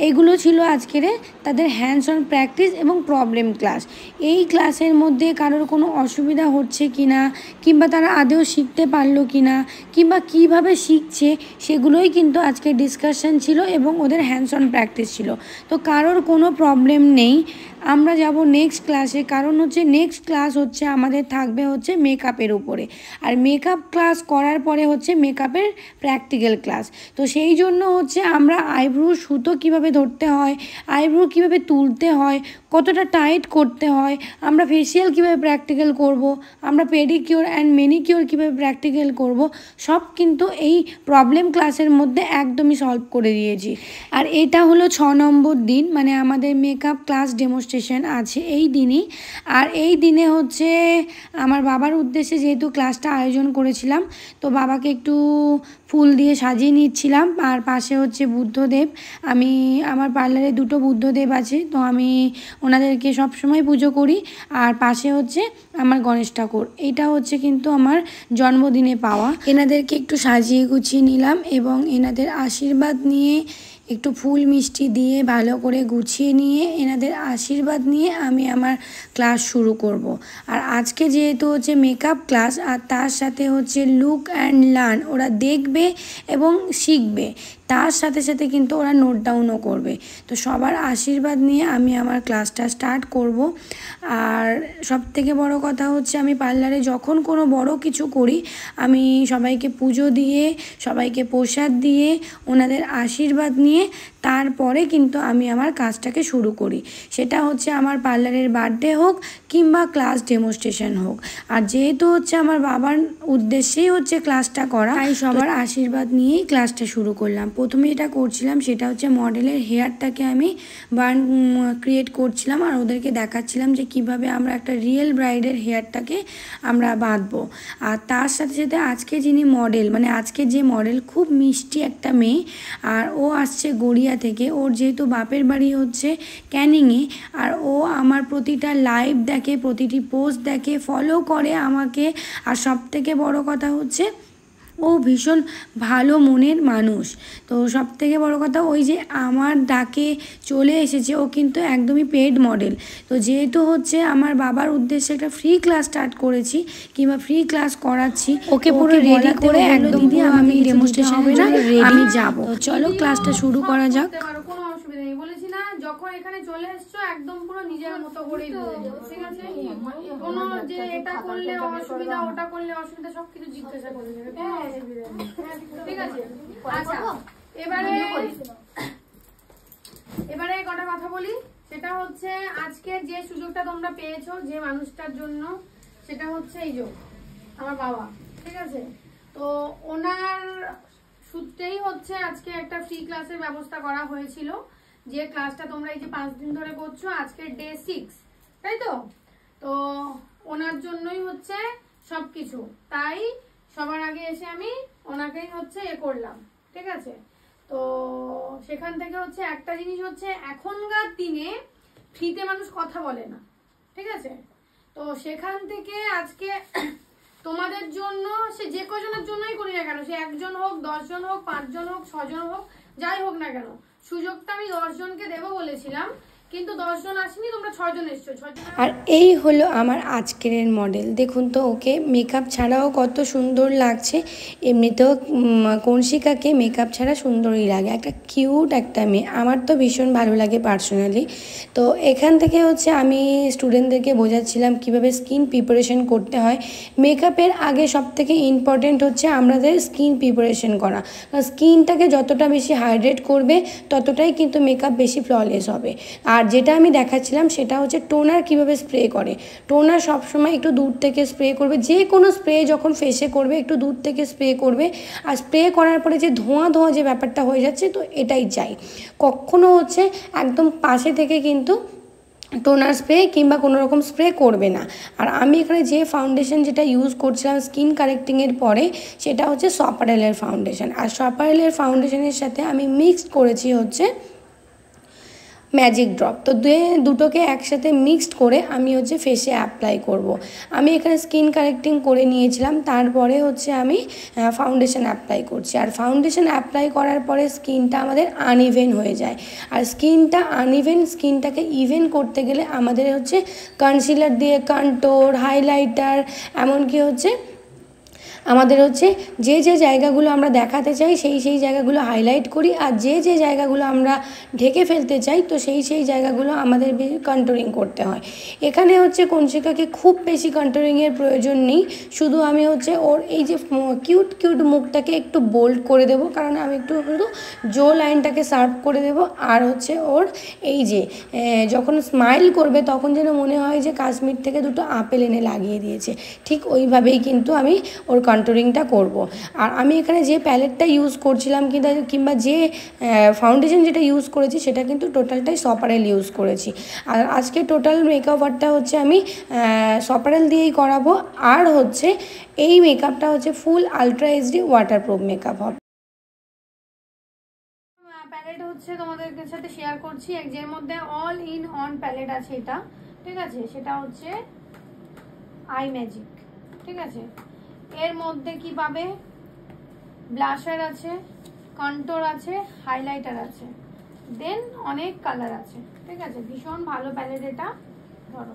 এগুলো ছিল আজকের তাদের হ্যান্ডস অন প্র্যাকটিস এবং প্রবলেম ক্লাস। এই ক্লাসের মধ্যে কারোর কোনো অসুবিধা হচ্ছে কি না, কিংবা তারা আদৌ শিখতে পারলো কি না, কিংবা কীভাবে শিখছে, সেগুলোই কিন্তু আজকে ডিসকাশন ছিল এবং ওদের হ্যান্ডস অন প্র্যাকটিস ছিল। তো কারোর কোনো প্রবলেম নেই। আমরা যাব নেক্সট ক্লাসে, কারণ হচ্ছে নেক্সট ক্লাস হচ্ছে আমাদের থাকবে হচ্ছে মেকআপের উপরে। আর মেকআপ ক্লাস করার পরে হচ্ছে মেকআপের প্র্যাকটিক্যাল ক্লাস। তো সেই জন্য হচ্ছে আমরা আইব্রো সুতো কীভাবে ধরতে হয়, আইব্রো কীভাবে তুলতে হয়, কতটা টাইট করতে হয়, আমরা ফেসিয়াল কীভাবে প্র্যাকটিক্যাল করব, আমরা পেডিকিওর অ্যান্ড ম্যানিকিওর কীভাবে প্র্যাকটিক্যাল করব, সব কিন্তু এই প্রবলেম ক্লাসের মধ্যে একদমই সলভ করে দিয়েছি। আর এটা হলো 6 নম্বর দিন, মানে আমাদের মেকআপ ক্লাস ডেমনস্ট্রেশন আছে এই দিনই। আর এই দিনে হচ্ছে আমার বাবার উদ্দেশ্যে যেহেতু ক্লাসটা আয়োজন করেছিলাম, তো বাবাকে একটু ফুল দিয়ে সাজিয়ে নিচ্ছিলাম। আর পাশে হচ্ছে বুদ্ধদেব, আমি আমার পার্লারে 2টো বুদ্ধদেব আছে, তো আমি ওনাদেরকে সবসময় পুজো করি। আর পাশে হচ্ছে আমার গণেশ ঠাকুর, এটা হচ্ছে কিন্তু আমার জন্মদিনে পাওয়া। এনাদেরকে একটু সাজিয়ে গুছিয়ে নিলাম এবং এনাদের আশীর্বাদ নিয়ে, একটু ফুল মিষ্টি দিয়ে ভালো করে গুছিয়ে নিয়ে, এনাদের আশীর্বাদ নিয়ে আমি আমার ক্লাস শুরু করব। আর আজকে যেহেতু হচ্ছে মেকআপ ক্লাস, আর তার সাথে হচ্ছে লুক অ্যান্ড লার্ন, ওরা দেখবে এবং শিখবে, তার সাথে সাথে কিন্তু ওরা নোট ডাউনও করবে। তো সবার আশীর্বাদ নিয়ে আমি আমার ক্লাসটা স্টার্ট করব। আর সবথেকে বড় কথা হচ্ছে, আমি পার্লারে যখন কোনো বড় কিছু করি, আমি সবাইকে পুজো দিয়ে, সবাইকে প্রসাদ দিয়ে, ওনাদের আশীর্বাদ নিয়ে তারপরে কিন্তু আমি আমার কাজটাকে শুরু করি। সেটা হচ্ছে আমার পার্লারের বার্থডে হোক কিংবা ক্লাস ডেমনস্ট্রেশন হোক। আর যেহেতু হচ্ছে আমার বাবার উদ্দেশ্যেই হচ্ছে ক্লাসটা করা, তাই সবার আশীর্বাদ নিয়েই ক্লাসটা শুরু করলাম। প্রথমে যেটা করছিলাম সেটা হচ্ছে মডেলের হেয়ারটাকে আমি বার্ন ক্রিয়েট করছিলাম, আর ওদেরকে দেখাচ্ছিলাম যে কিভাবে আমরা একটা রিয়েল ব্রাইডের হেয়ারটাকে আমরা বাঁধবো। আর তার সাথে সাথে আজকে যিনি মডেল, মানে আজকে যে মডেল, খুব মিষ্টি একটা মেয়ে, আর ও আসছে গড়িয়া থেকে। ওর যেহেতু বাপের বাড়ি হচ্ছে ক্যানিংয়ে, আর ও আমার প্রতিটা লাইভ দেখে, প্রতিটি পোস্ট দেখে, ফলো করে আমাকে। আর সবথেকে বড় কথা হচ্ছে ও ভীষণ ভালো মনের মানুষ। তো সবথেকে বড় কথা, ওই যে আমার ডাকে চলে এসেছে, ও কিন্তু একদমই পেড মডেল। তো যেহেতু হচ্ছে আমার বাবার উদ্দেশ্যে একটা ফ্রি ক্লাস স্টার্ট করেছি কিংবা ফ্রি ক্লাস করাচ্ছি, ওকে পুরো রেডি করে একদম দিদি আমি ডেমনস্ট্রেশন হবে না, আমি যাব। তো চলো ক্লাসটা শুরু করা যাক। কোনো অসুবিধা নেই, বলেছি না যখন এখানে চলে এসছো একদম পুরো নিজের মতো করেই বুঝে, ঠিক আছে? কোনো যে এটা করলে অসুবিধা, ওটা করলে অসুবিধা, সবকিছু জিজ্ঞাসা করে নেবে, কোনো অসুবিধা নেই, ঠিক আছে? আচ্ছা, এবারে কটা কথা বলি। সেটা হচ্ছে আজকে যে সুযোগটা তোমরা পেয়েছো যে মানুষটার জন্য, সেটা হচ্ছে এই যে আমার বাবা, ঠিক আছে? তো ওনার সূত্রেই হচ্ছে আজকে একটা ফ্রি ক্লাসের ব্যবস্থা করা হয়েছিল, যে ক্লাসটা তোমরা এই যে 5 দিন ধরে করছো, আজকে ডে 6, তাই তো? তো ওনার জন্যই হচ্ছে সবকিছু, তাই সবার আগে এসে আমি ওনাকেই হচ্ছে করলাম, ঠিক আছে? তো সেখান থেকে হচ্ছে একটা জিনিস হচ্ছে, এখনকার দিনে ফ্রিতে মানুষ কথা বলে না, ঠিক আছে? তো সেখান থেকে আজকে তোমাদের জন্য, সে যে কজনের জন্যই করি না কেন, সে 1 জন হোক, 10 জন হোক, 5 জন হোক, 6 জন হোক, যাই হোক না কেন, সুযোগটা আমি 10 জনকে দেবো বলেছিলাম। কিন্তু 10 জন আসেনি, তোমরা 6 জন এসছো। 6 জন। আর এই হলো আমার আজকের মডেল। দেখুন তো ওকে মেকআপ ছাড়াও কত সুন্দর লাগছে। এমনিতেও কৌশিকাকে মেকআপ ছাড়া সুন্দরই লাগে, একটা কিউট একটা মেয়ে, আমার তো ভীষণ ভালো লাগে পার্সোনালি। তো এখান থেকে হচ্ছে আমি স্টুডেন্টদেরকে বোঝাচ্ছিলাম কিভাবে স্কিন প্রিপারেশন করতে হয়। মেকআপের আগে সবথেকে ইম্পর্টেন্ট হচ্ছে আমাদের স্কিন প্রিপারেশন করা। স্কিনটাকে যতটা বেশি হাইড্রেট করবে ততটাই কিন্তু মেকআপ বেশি ফ্ললেস হবে। আর যেটা আমি দেখাচ্ছিলাম সেটা হচ্ছে টোনার কিভাবে স্প্রে করে। টোনার সবসময় একটু দূর থেকে স্প্রে করবে, যে কোনো স্প্রে যখন ফেসে করবে একটু দূর থেকে স্প্রে করবে। আর স্প্রে করার পরে যে ধোঁয়া ধোঁয়া যে ব্যাপারটা হয়ে যাচ্ছে, তো এটাই চাই। কখনো হচ্ছে একদম পাশে থেকে কিন্তু টোনার স্প্রে কিংবা কোনো রকম স্প্রে করবে না। আর আমি এখানে যে ফাউন্ডেশন যেটা ইউজ করছিলাম স্কিন কারেক্টিংয়ের পরে, সেটা হচ্ছে সপারেলের ফাউন্ডেশন। আর সপারেলের ফাউন্ডেশনের সাথে আমি মিক্সড করেছি হচ্ছে ম্যাজিক ড্রপ। তো দুটোকে একসাথে মিক্সড করে আমি হচ্ছে ফেসে অ্যাপ্লাই করব। আমি এখানে স্কিন কারেক্টিং করে নিয়েছিলাম, তারপরে হচ্ছে আমি ফাউন্ডেশন অ্যাপ্লাই করছি। আর ফাউন্ডেশন অ্যাপ্লাই করার পরে স্কিনটা আমাদের আনইভেন হয়ে যায়। আর স্কিনটা আনইভেন, স্কিনটাকে ইভেন করতে গেলে আমাদের হচ্ছে কনসিলার দিয়ে কন্ট্যুর, হাইলাইটার, এমনকি হচ্ছে আমাদের হচ্ছে যে যে জায়গাগুলো আমরা দেখাতে চাই সেই জায়গাগুলো হাইলাইট করি। আর যে যে জায়গাগুলো আমরা ঢেকে ফেলতে চাই, তো সেই জায়গাগুলো আমাদের কন্ট্যুরিং করতে হয়। এখানে হচ্ছে কৌশিকাকে খুব বেশি কন্ট্যুরিংয়ের প্রয়োজন নেই, শুধু আমি হচ্ছে ওর এই যে কিউট কিউট মুখটাকে একটু বোল্ড করে দেবো, কারণ আমি একটু শুধু জো লাইনটাকে শার্প করে দেবো। আর হচ্ছে ওর এই যে যখন স্মাইল করবে তখন যেন মনে হয় যে কাশ্মীর থেকে দুটো আপেল এনে লাগিয়ে দিয়েছে, ঠিক ওইভাবেই কিন্তু আমি ওর কন্ট্যুরিংটা করব। আর আমি এখানে যে প্যালেটটা ইউজ করছিলাম কিংবা যে ফাউন্ডেশন যেটা ইউজ করেছি সেটা কিন্তু টোটালটাই সপারেল ইউজ করেছি। আর আজকে টোটাল মেকআপটা হচ্ছে আমি সপারেল দিয়েই করাবো। আর হচ্ছে এই মেকআপটা হচ্ছে ফুল আলট্রা এইচডি ওয়াটারপ্রুফ মেকআপ হবে। প্যালেট হচ্ছে তোমাদের সাথে শেয়ার করছি, যের মধ্যে অল ইন অন প্যালেট আছে এটা, ঠিক আছে। সেটা হচ্ছে আই ম্যাজিক, ঠিক আছে। এর মধ্যে কি পাবে, ব্লাশার আছে, কন্ট্যুর আছে, হাইলাইটার আছে, দেন অনেক কালার আছে, ঠিক আছে। ভীষণ ভালো প্যালেট এটা। ধরো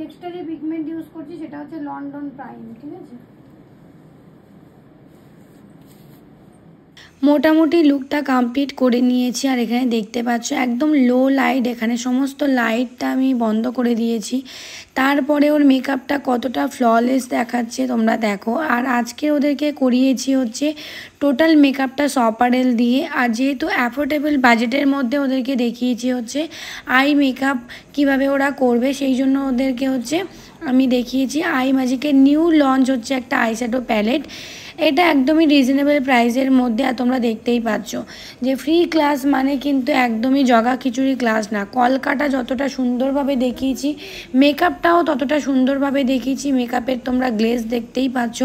এক্সট্রা যে পিগমেন্ট ইউজ করছি সেটা হচ্ছে লন্ডন প্রাইম, ঠিক আছে। মোটামুটি লুকটা কমপ্লিট করে নিয়েছি। আর এখানে দেখতে পাচ্ছ একদম লো লাইট, এখানে সমস্ত লাইটটা আমি বন্ধ করে দিয়েছি। তারপরে ওর মেকআপটা কতটা ফ্ললেস দেখাচ্ছে তোমরা দেখো। আর আজকে ওদেরকে করিয়েছি হচ্ছে টোটাল মেকআপটা সপারেল দিয়ে। আর যেহেতু অ্যাফোর্ডেবল বাজেটের মধ্যে ওদেরকে দেখিয়েছি হচ্ছে আই মেকআপ কিভাবে ওরা করবে, সেই জন্য ওদেরকে হচ্ছে আমি দেখিয়েছি আই ম্যাজিকের নিউ লঞ্চ হচ্ছে একটা আইশ্যাডো প্যালেট। এটা একদমই রিজনেবল প্রাইসের মধ্যে। আর তোমরা দেখতেই পাচ্ছ যে ফ্রি ক্লাস মানে কিন্তু একদমই জগা খিচুড়ি ক্লাস না। কলকাটা যতটা সুন্দরভাবে দেখিয়েছি, মেকআপটাও ততটা সুন্দরভাবে দেখিয়েছি। মেকআপের তোমরা গ্লেজ দেখতেই পাচ্ছ।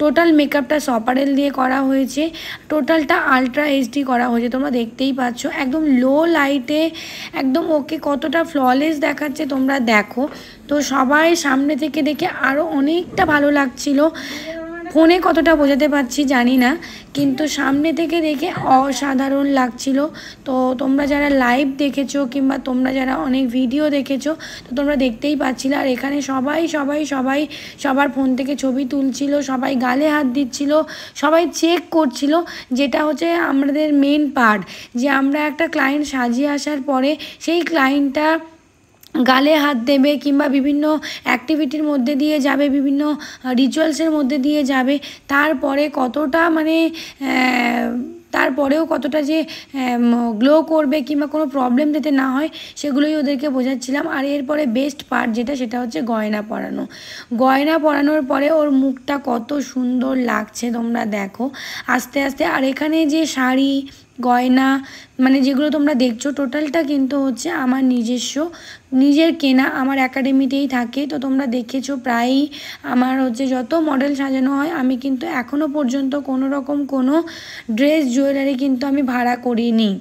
টোটাল মেকআপটা সপারেল দিয়ে করা হয়েছে, টোটালটা আলট্রা এইচডি করা হয়েছে, তোমরা দেখতেই পাচ্ছ। একদম লো লাইটে একদম ওকে কতটা ফ্ললেস দেখাচ্ছে তোমরা দেখো। তো সবাই সামনে থেকে দেখে আরও অনেকটা ভালো লাগছিল। ফোনে কতটা বোঝাতে পারছি জানি না, কিন্তু সামনে থেকে দেখে অসাধারণ লাগছিল। তো তোমরা যারা লাইভ দেখেছো কিংবা তোমরা যারা অনেক ভিডিও দেখেছো, তো তোমরা দেখতেই পাচ্ছিলে। আর এখানে সবাই সবার ফোন থেকে ছবি তুলছিল, সবাই গালে হাত দিচ্ছিল, সবাই চেক করছিল, যেটা হচ্ছে আমাদের মেন পার্ট, যে আমরা একটা ক্লায়েন্ট সাজিয়ে আসার পরে সেই ক্লায়েন্টটা গালে হাত দেবে কিংবা বিভিন্ন অ্যাক্টিভিটির মধ্যে দিয়ে যাবে, বিভিন্ন রিচুয়ালসের মধ্যে দিয়ে যাবে, তারপরে কতটা মানে তারপরেও কতটা যে গ্লো করবে কিংবা কোনো প্রবলেম যাতে না হয়, সেগুলোই ওদেরকে বোঝাচ্ছিলাম। আর এরপরে বেস্ট পার্ট সেটা হচ্ছে গয়না পরানো। গয়না পরানোর পরে ওর মুখটা কত সুন্দর লাগছে তোমরা দেখো আস্তে আস্তে। আর এখানে যে শাড়ি গয়না মানে যেগুলো তোমরা দেখছো, টোটালটা কিন্তু হচ্ছে আমার নিজের কেনা, আমার একাডেমিতেই থাকে। তো তোমরা দেখেছো প্রায়ই আমার হচ্ছে যত মডেল সাজানো হয়, আমি কিন্তু এখনও পর্যন্ত কোনো রকম কোনো ড্রেস জুয়েলারি কিন্তু আমি ভাড়া করিনি,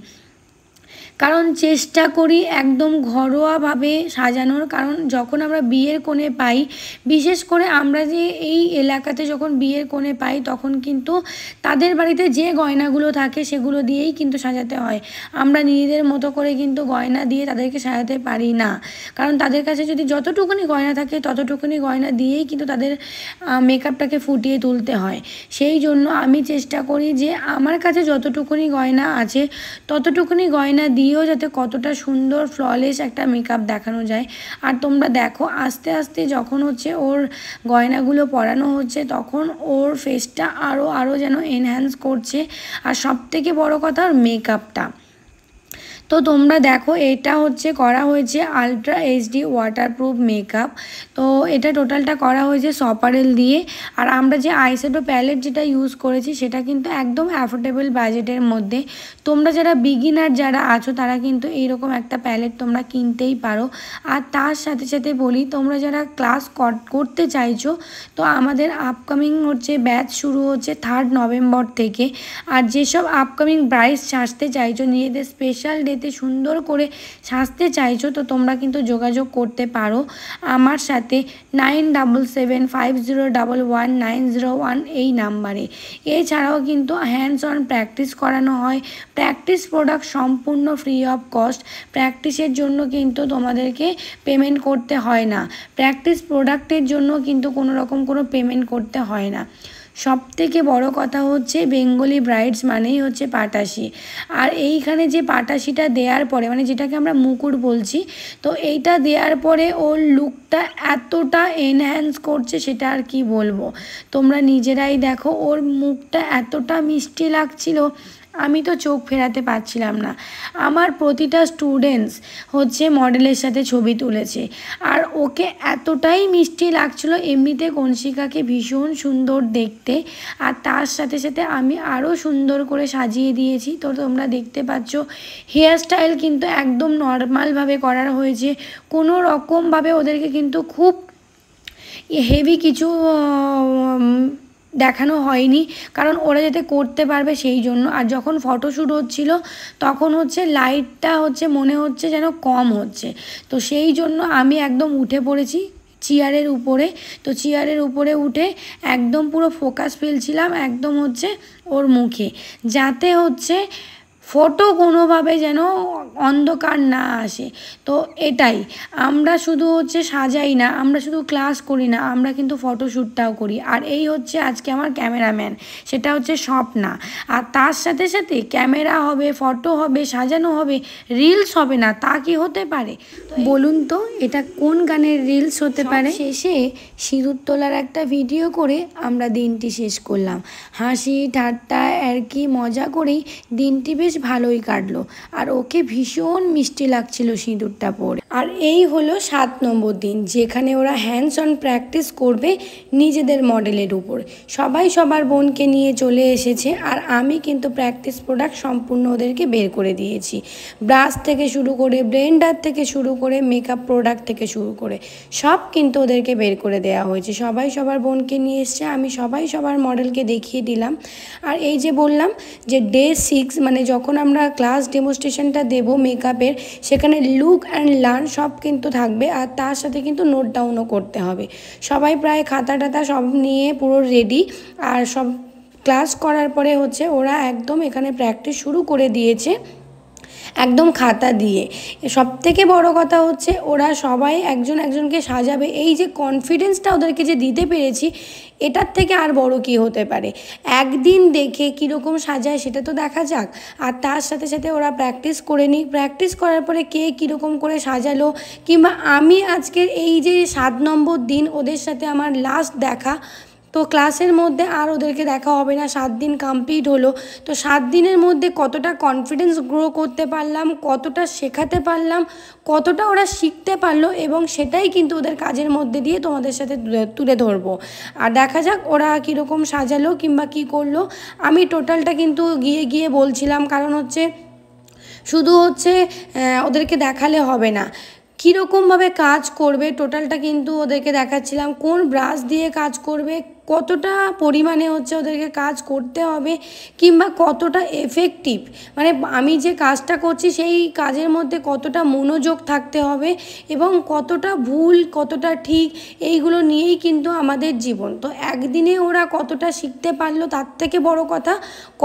কারণ চেষ্টা করি একদম ঘরোয়াভাবে সাজানোর। কারণ যখন আমরা বিয়ের কোণে পাই, বিশেষ করে আমরা যে এই এলাকাতে যখন বিয়ের কোণে পাই, তখন কিন্তু তাদের বাড়িতে যে গয়নাগুলো থাকে সেগুলো দিয়েই কিন্তু সাজাতে হয়। আমরা নিজেদের মতো করে কিন্তু গয়না দিয়ে তাদেরকে সাজাতে পারি না, কারণ তাদের কাছে যদি যতটুকুনি গয়না থাকে ততটুকুনি গয়না দিয়েই কিন্তু তাদের মেকআপটাকে ফুটিয়ে তুলতে হয়। সেই জন্য আমি চেষ্টা করি যে আমার কাছে যতটুকুনি গয়না আছে ততটুকুনি গয়না দিয়েও যাতে কতটা সুন্দর ফ্ললেস একটা মেকআপ দেখানো যায়। আর তোমরা দেখো আস্তে আস্তে যখন হচ্ছে ওর গয়নাগুলো পরানো হচ্ছে, তখন ওর ফেসটা আরও যেন এনহ্যান্স করছে। আর সবথেকে বড় কথা ওর মেকআপটা। তো তোমরা দেখো এটা হচ্ছে করা হয়েছে আলট্রা এইচডি ওয়াটারপ্রুফ মেকআপ। তো এটা টোটালটা করা হয়েছে সপারেল দিয়ে। আর আমরা যে আইশ্যাডো প্যালেট যেটা ইউজ করেছি সেটা কিন্তু একদম অ্যাফোর্ডেবল বাজেটের মধ্যে। তোমরা যারা বিগিনার যারা আছো তারা কিন্তু এইরকম একটা প্যালেট তোমরা কিনতেই পারো। আর তার সাথে সাথে বলি, তোমরা যারা ক্লাস করতে চাইছো, তো আমাদের আপকামিং হচ্ছে ব্যাচ শুরু হচ্ছে 3 নভেম্বর থেকে। আর যেসব আপকামিং ব্রাইডস সাজতে চাইছো, নিজেদের স্পেশাল ডেতে সুন্দর করে সাজতে চাইছো, তো তোমরা কিন্তু যোগাযোগ করতে পারো আমার সাথে 9775011901 এই নাম্বারে। এছাড়াও কিন্তু হ্যান্ডস অন প্র্যাকটিস করানো হয়। প্র্যাকটিস প্রোডাক্ট সম্পূর্ণ ফ্রি অফ কস্ট। প্র্যাকটিসের জন্য কিন্তু তোমাদেরকে পেমেন্ট করতে হয় না। প্র্যাকটিস প্রোডাক্টের জন্য কিন্তু কোনো রকম কোনো পেমেন্ট করতে হয় না। সবথেকে বড় কথা হচ্ছে বেঙ্গলি ব্রাইডস মানেই হচ্ছে পাটাশি। আর এইখানে যে পাটাশিটা দেওয়ার পরে, মানে যেটাকে আমরা মুকুট বলছি, তো এইটা দেওয়ার পরে ওর লুকটা এতটা এনহ্যান্স করছে সেটা আর কি বলবো। তোমরা নিজেরাই দেখো, ওর মুখটা এতটা মিষ্টি লাগছিল, আমি তো চোখ ফেরাতে পারছিলাম না। আমার প্রতিটা স্টুডেন্টস হচ্ছে মডেলের সাথে ছবি তুলেছে, আর ওকে এতটাই মিষ্টি লাগছিল। এমনিতে কনশিকাকে ভীষণ সুন্দর দেখতে, আর তার সাথে সাথে আমি আরও সুন্দর করে সাজিয়ে দিয়েছি। তো তোমরা দেখতে পাচ্ছ হেয়ার স্টাইল কিন্তু একদম নর্মালভাবে করা হয়েছে, কোনো রকমভাবে ওদেরকে কিন্তু খুব হেভি কিছু দেখানো হয়নি, কারণ ওরা যাতে করতে পারবে সেই জন্য। আর যখন ফটোশ্যুট হচ্ছিল তখন হচ্ছে লাইটটা হচ্ছে মনে হচ্ছে যেন কম হচ্ছে, তো সেই জন্য আমি একদম উঠে পড়েছি চেয়ারের উপরে। তো চেয়ারের উপরে উঠে একদম পুরো ফোকাস ফেলছিলাম একদম হচ্ছে ওর মুখে, যাতে হচ্ছে ফটো কোনোভাবে যেন অন্ধকার না আসে। তো এটাই, আমরা শুধু হচ্ছে সাজাই না, আমরা শুধু ক্লাস করি না, আমরা কিন্তু ফটোশ্যুটটাও করি। আর এই হচ্ছে আজকে আমার ক্যামেরাম্যান, সেটা হচ্ছে স্বপ্না। আর তার সাথে সাথে ক্যামেরা হবে, ফটো হবে, সাজানো হবে, রিলস হবে না তা কি হতে পারে বলুন তো? এটা কোন গানের রিলস হতে পারে? শেষে সিঁদুর তোলার একটা ভিডিও করে আমরা দিনটি শেষ করলাম। হাসি ঠাট্টা আর কি মজা করেই দিনটি বেশ ভালোই কাটলো। আর ওকে ভীষণ মিষ্টি লাগছিল সিঁদুরটা পরে। আর এই হলো 7 নম্বর দিন, যেখানে ওরা হ্যান্ডস অন প্র্যাকটিস করবে নিজেদের মডেলের উপর। সবাই সবার বোনকে নিয়ে চলে এসেছে, আর আমি কিন্তু প্র্যাকটিস প্রোডাক্ট সম্পূর্ণ ওদেরকে বের করে দিয়েছি। ব্রাশ থেকে শুরু করে, ব্লেন্ডার থেকে শুরু করে, মেকআপ প্রোডাক্ট থেকে শুরু করে সব কিন্তু ওদেরকে বের করে দেওয়া হয়েছে। সবাই সবার বোনকে নিয়ে এসছে, আমি সবাই সবার মডেলকে দেখিয়ে দিলাম। আর এই যে বললাম যে ডে 6 মানে যখন আমরা ক্লাস ডেমনস্ট্রেশনটা দেব মেকআপের, সেখানে লুক অ্যান্ড লার্ন সব কিন্তু থাকবে। আর তার সাথে কিন্তু নোট ডাউনও করতে হবে। সবাই প্রায় খাতা টাতা সব নিয়ে পুরো রেডি। আর সব ক্লাস করার পরে হচ্ছে ওরা একদম এখানে প্র্যাকটিস শুরু করে দিয়েছে একদম খাতা দিয়ে। সবথেকে বড় কথা হচ্ছে ওরা সবাই একজন একজনকে সাজাবে। এই যে কনফিডেন্সটা ওদেরকে যে দিতে পেরেছি, এটার থেকে আর বড় কি হতে পারে। একদিন দেখে কীরকম সাজায় সেটা তো দেখা যাক, আর তার সাথে সাথে ওরা প্র্যাকটিস করে নিক। প্র্যাকটিস করার পরে কে কীরকম করে সাজালো, কিংবা আমি আজকের এই যে 7 নম্বর দিন ওদের সাথে আমার লাস্ট দেখা, তো ক্লাসের মধ্যে আর ওদেরকে দেখা হবে না। 7 দিন কমপ্লিট হলো। তো 7 দিনের মধ্যে কতটা কনফিডেন্স গ্রো করতে পারলাম, কতটা শেখাতে পারলাম, কতটা ওরা শিখতে পারলো, এবং সেটাই কিন্তু ওদের কাজের মধ্যে দিয়ে তোমাদের সাথে তুলে ধরবো। আর দেখা যাক ওরা কীরকম সাজালো কিংবা কী করলো। আমি টোটালটা কিন্তু গিয়ে গিয়ে বলছিলাম, কারণ হচ্ছে শুধু হচ্ছে ওদেরকে দেখালে হবে না, কীরকমভাবে কাজ করবে টোটালটা কিন্তু ওদেরকে দেখাচ্ছিলাম। কোন ব্রাশ দিয়ে কাজ করবে, কতটা পরিমাণে হচ্ছে ওদেরকে কাজ করতে হবে কিংবা কতটা এফেক্টিভ, মানে আমি যে কাজটা করছি সেই কাজের মধ্যে কতটা মনোযোগ থাকতে হবে এবং কতটা ভুল কতটা ঠিক এইগুলো নিয়েই কিন্তু আমাদের জীবন। তো একদিনে ওরা কতটা শিখতে পারলো তার থেকে বড় কথা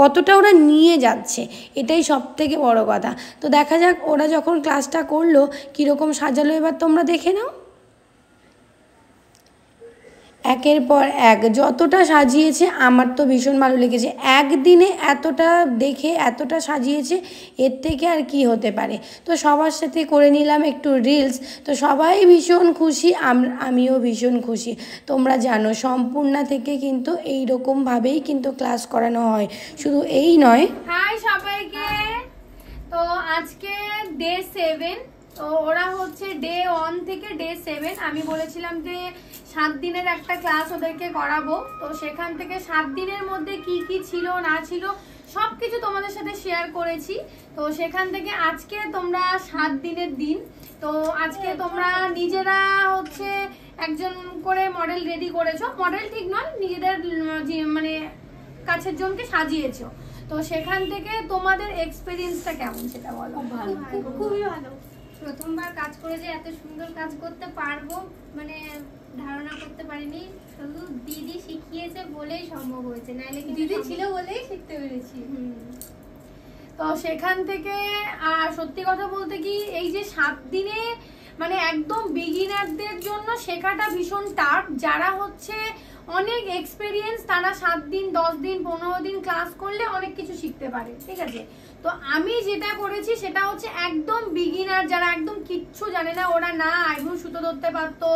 কতটা ওরা নিয়ে যাচ্ছে, এটাই সব থেকে বড় কথা। তো দেখা যাক ওরা যখন ক্লাসটা করলো কীরকম সাজালো, এবার তোমরা দেখে নাও। একের পর এক যতটা সাজিয়েছে আমার তো ভীষণ ভালো লেগেছে, একদিনে এতটা দেখে এতটা সাজিয়েছে, এর থেকে আর কি হতে পারে। তো সবার সাথে করে নিলাম একটু রিলস, তো সবাই ভীষণ খুশি, আমিও ভীষণ খুশি। তোমরা জানো সম্পূর্ণা থেকে কিন্তু এই রকমভাবেই কিন্তু ক্লাস করানো হয়, শুধু এই নয়। হাই সবাইকে, তো আজকে ডে 7, তো ওরা হচ্ছে ডে 1 থেকে ডে 7। আমি বলেছিলাম যে 7 দিনের একটা ক্লাস ওদেরকে করাবো, তো সেখান থেকে 7 দিনের মধ্যে কি কি ছিল না ছিল সব কিছু তোমাদের সাথে শেয়ার করেছি। তো সেখান থেকে আজকে তোমরা 7 দিনের দিন, তো আজকে তোমরা নিজেরা হচ্ছে একজন করে মডেল রেডি করেছো, মডেল ঠিক নয়, নিজেদের মানে কাছের জনকে সাজিয়েছো। তো সেখান থেকে তোমাদের এক্সপেরিয়েন্সটা কেমন সেটা বলো। খুবই ভালো, প্রথমবার কাজ করে যে এত সুন্দর কাজ করতে পারবো মানে ধারণা করতে পারিনি। শুধু দিদি শিখিয়েছে বলেই সম্ভব হয়েছে, নাইলে দিদি ছিল বলেই শিখতে পেরেছি। তো সেখান থেকে সত্যি কথা বলতে কি এই যে 7 দিনে মানে একদম বিগিনারদের জন্য শেখাটা ভীষণ টাফ। যারা হচ্ছে অনেক এক্সপেরিয়েন্স তারা 7 দিন 10 দিন 15 দিন ক্লাস করলে অনেক কিছু শিখতে পারে, ঠিক আছে। তো আমি যেটা করেছি সেটা হচ্ছে একদম বিগিনার, যারা একদম কিচ্ছু জানে না, ওরা না আইব্রো সুতো ধরতে পারতো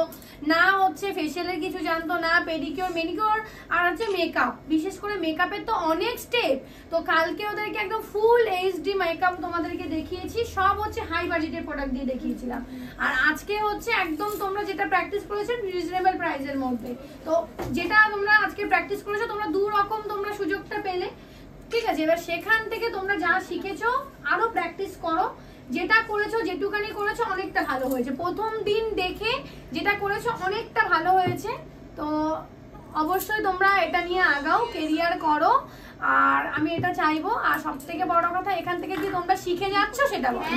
না, হচ্ছে ফেশিয়ালের কিছু জানতো না, পেডিকিওর ম্যানিকিওর আর হচ্ছে মেকআপ, বিশেষ করে মেকআপের তো অনেক স্টেপ। তো কালকে ওদেরকে একদম ফুল এইচডি মেকআপ তোমাদেরকে দেখিয়েছি, সব হচ্ছে হাই বাজেটের প্রোডাক্ট দিয়ে দেখিয়েছিলাম। আর আজকে হচ্ছে একদম তোমরা যেটা প্র্যাকটিস করেছো রিজনেবল প্রাইসের মধ্যে, তো যেটা তোমরা আজকে প্র্যাকটিস করেছো তোমরা 2 রকম তোমরা সুযোগটা পেলে, ঠিক আছে। এবার সেখান থেকে তোমরা যা শিখেছো আরো প্র্যাকটিস করো, যেটা করেছো যেটুকানি করেছো অনেকটা ভালো হয়েছে। প্রথম দিন দেখে যেটা করেছো অনেকটা ভালো হয়েছে, তো অবশ্যই তোমরা এটা নিয়ে আগাও, কেরিয়ার করো। আর আমি এটা চাইবো, আর সব থেকে বড় কথা এখান থেকে যে তোমরা শিখে যাচ্ছ সেটা বলো।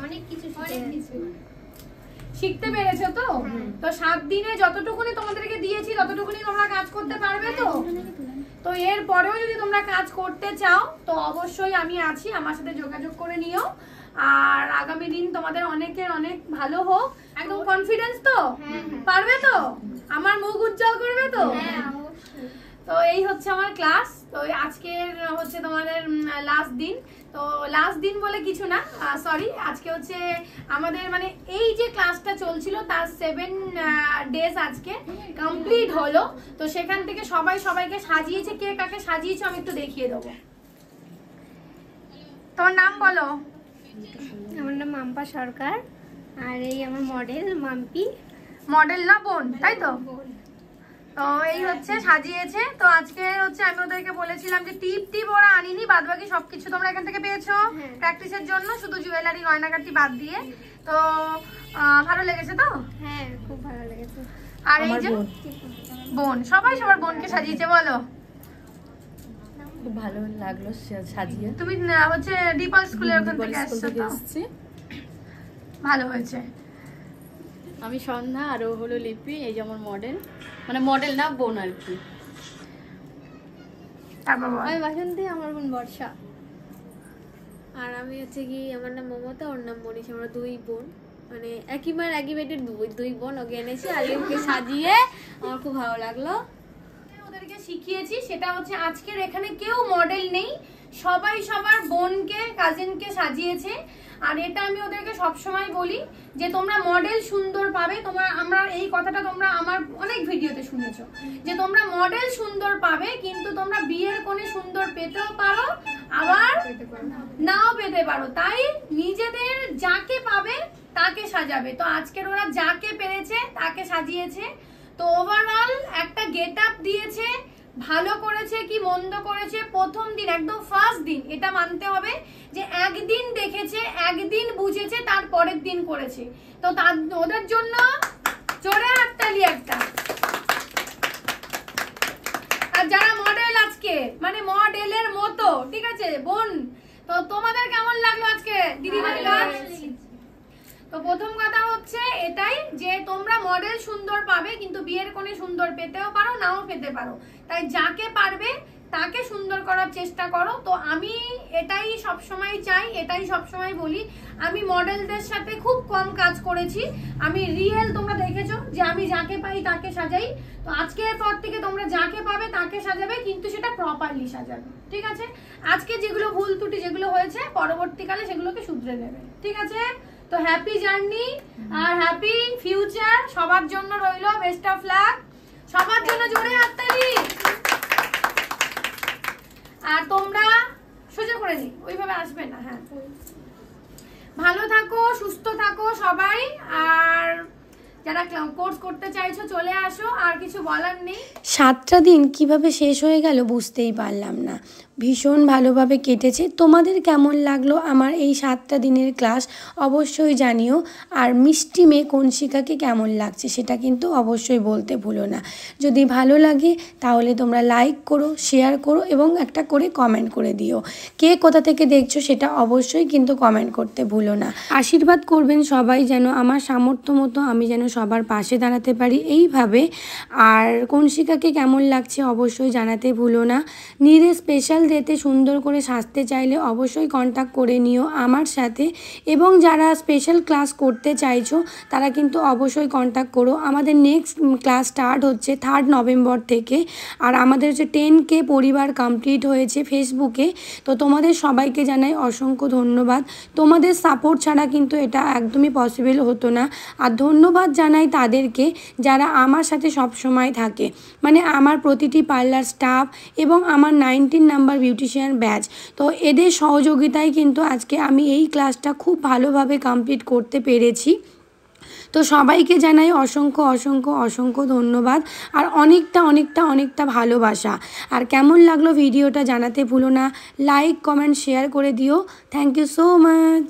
অনেক কিছু শিখতে পেরেছো তো? তো 7 দিনে যতটুকুনি তোমাদেরকে দিয়েছি ততটুকুনি তোমরা কাজ করতে পারবে তো? তো এর পরেও যদি তোমরা কাজ করতে চাও তো অবশ্যই আমি আছি, আমার সাথে যোগাযোগ করে নিও। আর আগামী দিন তোমাদের অনেকের অনেক ভালো হোক। একদম কনফিডেন্স তো? পারবে তো? আমার মুখ উজ্জ্বল করবে তো? তো এই হচ্ছে আমার ক্লাস। তো আজকের হচ্ছে তোমাদের লাস্ট দিন। তো লাস্ট দিন বলে কিছু না, সরি, আজকে হচ্ছে আমাদের মানে এই যে ক্লাসটা চলছিল তার 7 ডেজ আজকে কমপ্লিট হলো। তো সেখান থেকে সবাই সবাইকে সাজিয়েছে, কে কাকে সাজিয়েছে আমি একটু দেখিয়ে দেবো। তোমার নাম বলো। আমার নাম মাম্পা সরকার, আর এই আমার মডেল মাম্পি। মডেল না বোন, তাই তো? তো এই হচ্ছে সাজিয়েছে। তো আজকে হচ্ছে আমি ওদেরকে বলেছিলাম যে টিপ ওরা আনিনি, বাদ বাকি সবকিছু তোমরা এখান থেকে পেয়েছো প্র্যাকটিসের জন্য, শুধু জুয়েলারি গয়নাগাটি বাদ দিয়ে। তো ভালো লেগেছে তো? হ্যাঁ, খুব ভালো লেগেছে। আর এই যে বোন, সবাই সবার বোনকে সাজিয়েছে, বলো। খুব ভালো লাগলো সাজিয়ে। তুমি হচ্ছে ডিপল স্কুলের ওখান থেকে আসছো তো? ভালো হয়েছে। আমি সন্ধ্যা, আর ও হলো লিপি, এই যে আমার মডেল, মানে মডেল না বোন আর কি। আমি বাসন্তী, আমার বোন বর্ষা। আর আমি হচ্ছে কি, আমার নাম মমতা, ওর নাম মনীষা। আমরা 2 বোন, মানে একই মার একই বেটের 2 বোন। ওকে এনেছি আর ওকে সাজিয়ে আমার খুব ভালো লাগলো। ওদেরকে শিখিয়েছি সেটা হচ্ছে আজকের এখানে কেউ মডেল নেই, সবাই সবার বোনকে কাজিনকে সাজিয়েছে। আর এটা আমি ওদেরকে সবসময় বলি যে তোমরা মডেল সুন্দর পাবে। আমরা এই কথাটা তোমরা আমার অনেক ভিডিওতে শুনেছো যে তোমরা মডেল সুন্দর পাবে, কিন্তু তোমরা বিয়ের কোণে সুন্দর পেতেও পারো আবার নাও পেতে পারো। তাই নিজেদের যাকে পাবে তাকে সাজাবে। তো আজকের ওরা যাকে পেরেছে তাকে সাজিয়েছে। তো ওভারঅল একটা গেট আপ দিয়েছে, ভালো করেছে কি মন্দ করেছে প্রথম দিন একদম ফার্স্ট দিন এটা মানতে হবে যে একদিন দেখেছে, একদিন বুঝেছে, তার পরের দিন করেছে। তো ওদের জন্য জোরে হাততালি একটা। আর যারা মডেল আজকে মানে মডেলের মতো, ঠিক আছে বোন, তো তোমাদের কেমন লাগলো আজকে দিদিদের কাজ? তো প্রথম কথা হচ্ছে এটাই যে তোমরা মডেল সুন্দর পাবে, কিন্তু বিয়ের কোণে সুন্দর পেতেও পারো, নাও পেতে পারো। তাই যাকে পারবে তাকে সুন্দর করার চেষ্টা করো। তো আমি এটাই সবসময় চাই, এটাই সবসময় বলি। আমি মডেলদের সাথে খুব কম কাজ করেছি, আমি রিয়েল তোমরা দেখেছো যে আমি যাকে পাই তাকে সাজাই। তো আজকের পর থেকে তোমরা যাকে পাবে তাকে সাজাবে, কিন্তু সেটা প্রপারলি সাজাবে, ঠিক আছে? আজকে যেগুলো ভুল ত্রুটি যেগুলো হয়েছে পরবর্তীকালে সেগুলোকে শুধরে নেবে, ঠিক আছে? তো হ্যাপি জার্নি আর হ্যাপি ফিউচার সবার জন্য রইলো, বেস্ট অফ লাক সবার জন্য, জোরে হাততালি। আর তোমরা সোজা করে দিই, ওইভাবে আসবে না, হ্যাঁ ভালো থাকো, সুস্থ থাকো সবাই। আর যারা কোর্স করতে চাইছো চলে আসো, আর কিছু বলার নেই। 7টা দিন কিভাবে শেষ হয়ে গেল বুঝতেই পারলাম না, ভীষণ ভালোভাবে কেটেছে। তোমাদের কেমন লাগলো আমার এই 7টা দিনের ক্লাস অবশ্যই জানিও। আর মিষ্টি মেয়ে কনশিকাকে কেমন লাগছে সেটা কিন্তু অবশ্যই বলতে ভুলো না। যদি ভালো লাগে তাহলে তোমরা লাইক করো, শেয়ার করো এবং একটা করে কমেন্ট করে দিও। কে কোথা থেকে দেখছো সেটা অবশ্যই কিন্তু কমেন্ট করতে ভুলো না। আশীর্বাদ করবেন সবাই যেন আমার সামর্থ্য মতো আমি যেন সবার পাশে দাঁড়াতে পারি এইভাবে। আর কনশিকাকে কেমন লাগছে অবশ্যই জানাতে ভুলো না। নীরে স্পেশাল ডেতে সুন্দর করে সাজতে চাইলে অবশ্যই কন্ট্যাক্ট করে নিও আমার সাথে, এবং যারা স্পেশাল ক্লাস করতে চাইছো তারা কিন্তু অবশ্যই কন্ট্যাক্ট করো। আমাদের নেক্সট ক্লাস স্টার্ট হচ্ছে 3 নভেম্বর থেকে। আর আমাদের হচ্ছে 10K পরিবার কমপ্লিট হয়েছে ফেসবুকে। তো তোমাদের সবাইকে জানাই অসংখ্য ধন্যবাদ, তোমাদের সাপোর্ট ছাড়া কিন্তু এটা একদমই পসিবল হতো না। আর ধন্যবাদ জানাই তাদেরকে যারা আমার সাথে সব সময় থাকে, মানে আমার প্রতিটি পার্লার স্টাফ এবং আমার 19 নাম্বার বিউটিশিয়ান ব্যাচ। তো এদের সহযোগিতায় কিন্তু আজকে আমি এই ক্লাসটা খুব ভালোভাবে কমপ্লিট করতে পেরেছি। তো সবাইকে জানাই অসংখ্য অসংখ্য অসংখ্য ধন্যবাদ আর অনেকটা অনেকটা অনেকটা ভালোবাসা। আর কেমন লাগলো ভিডিওটা জানাতে ভুলো না, লাইক কমেন্ট শেয়ার করে দিও। Thank you so much.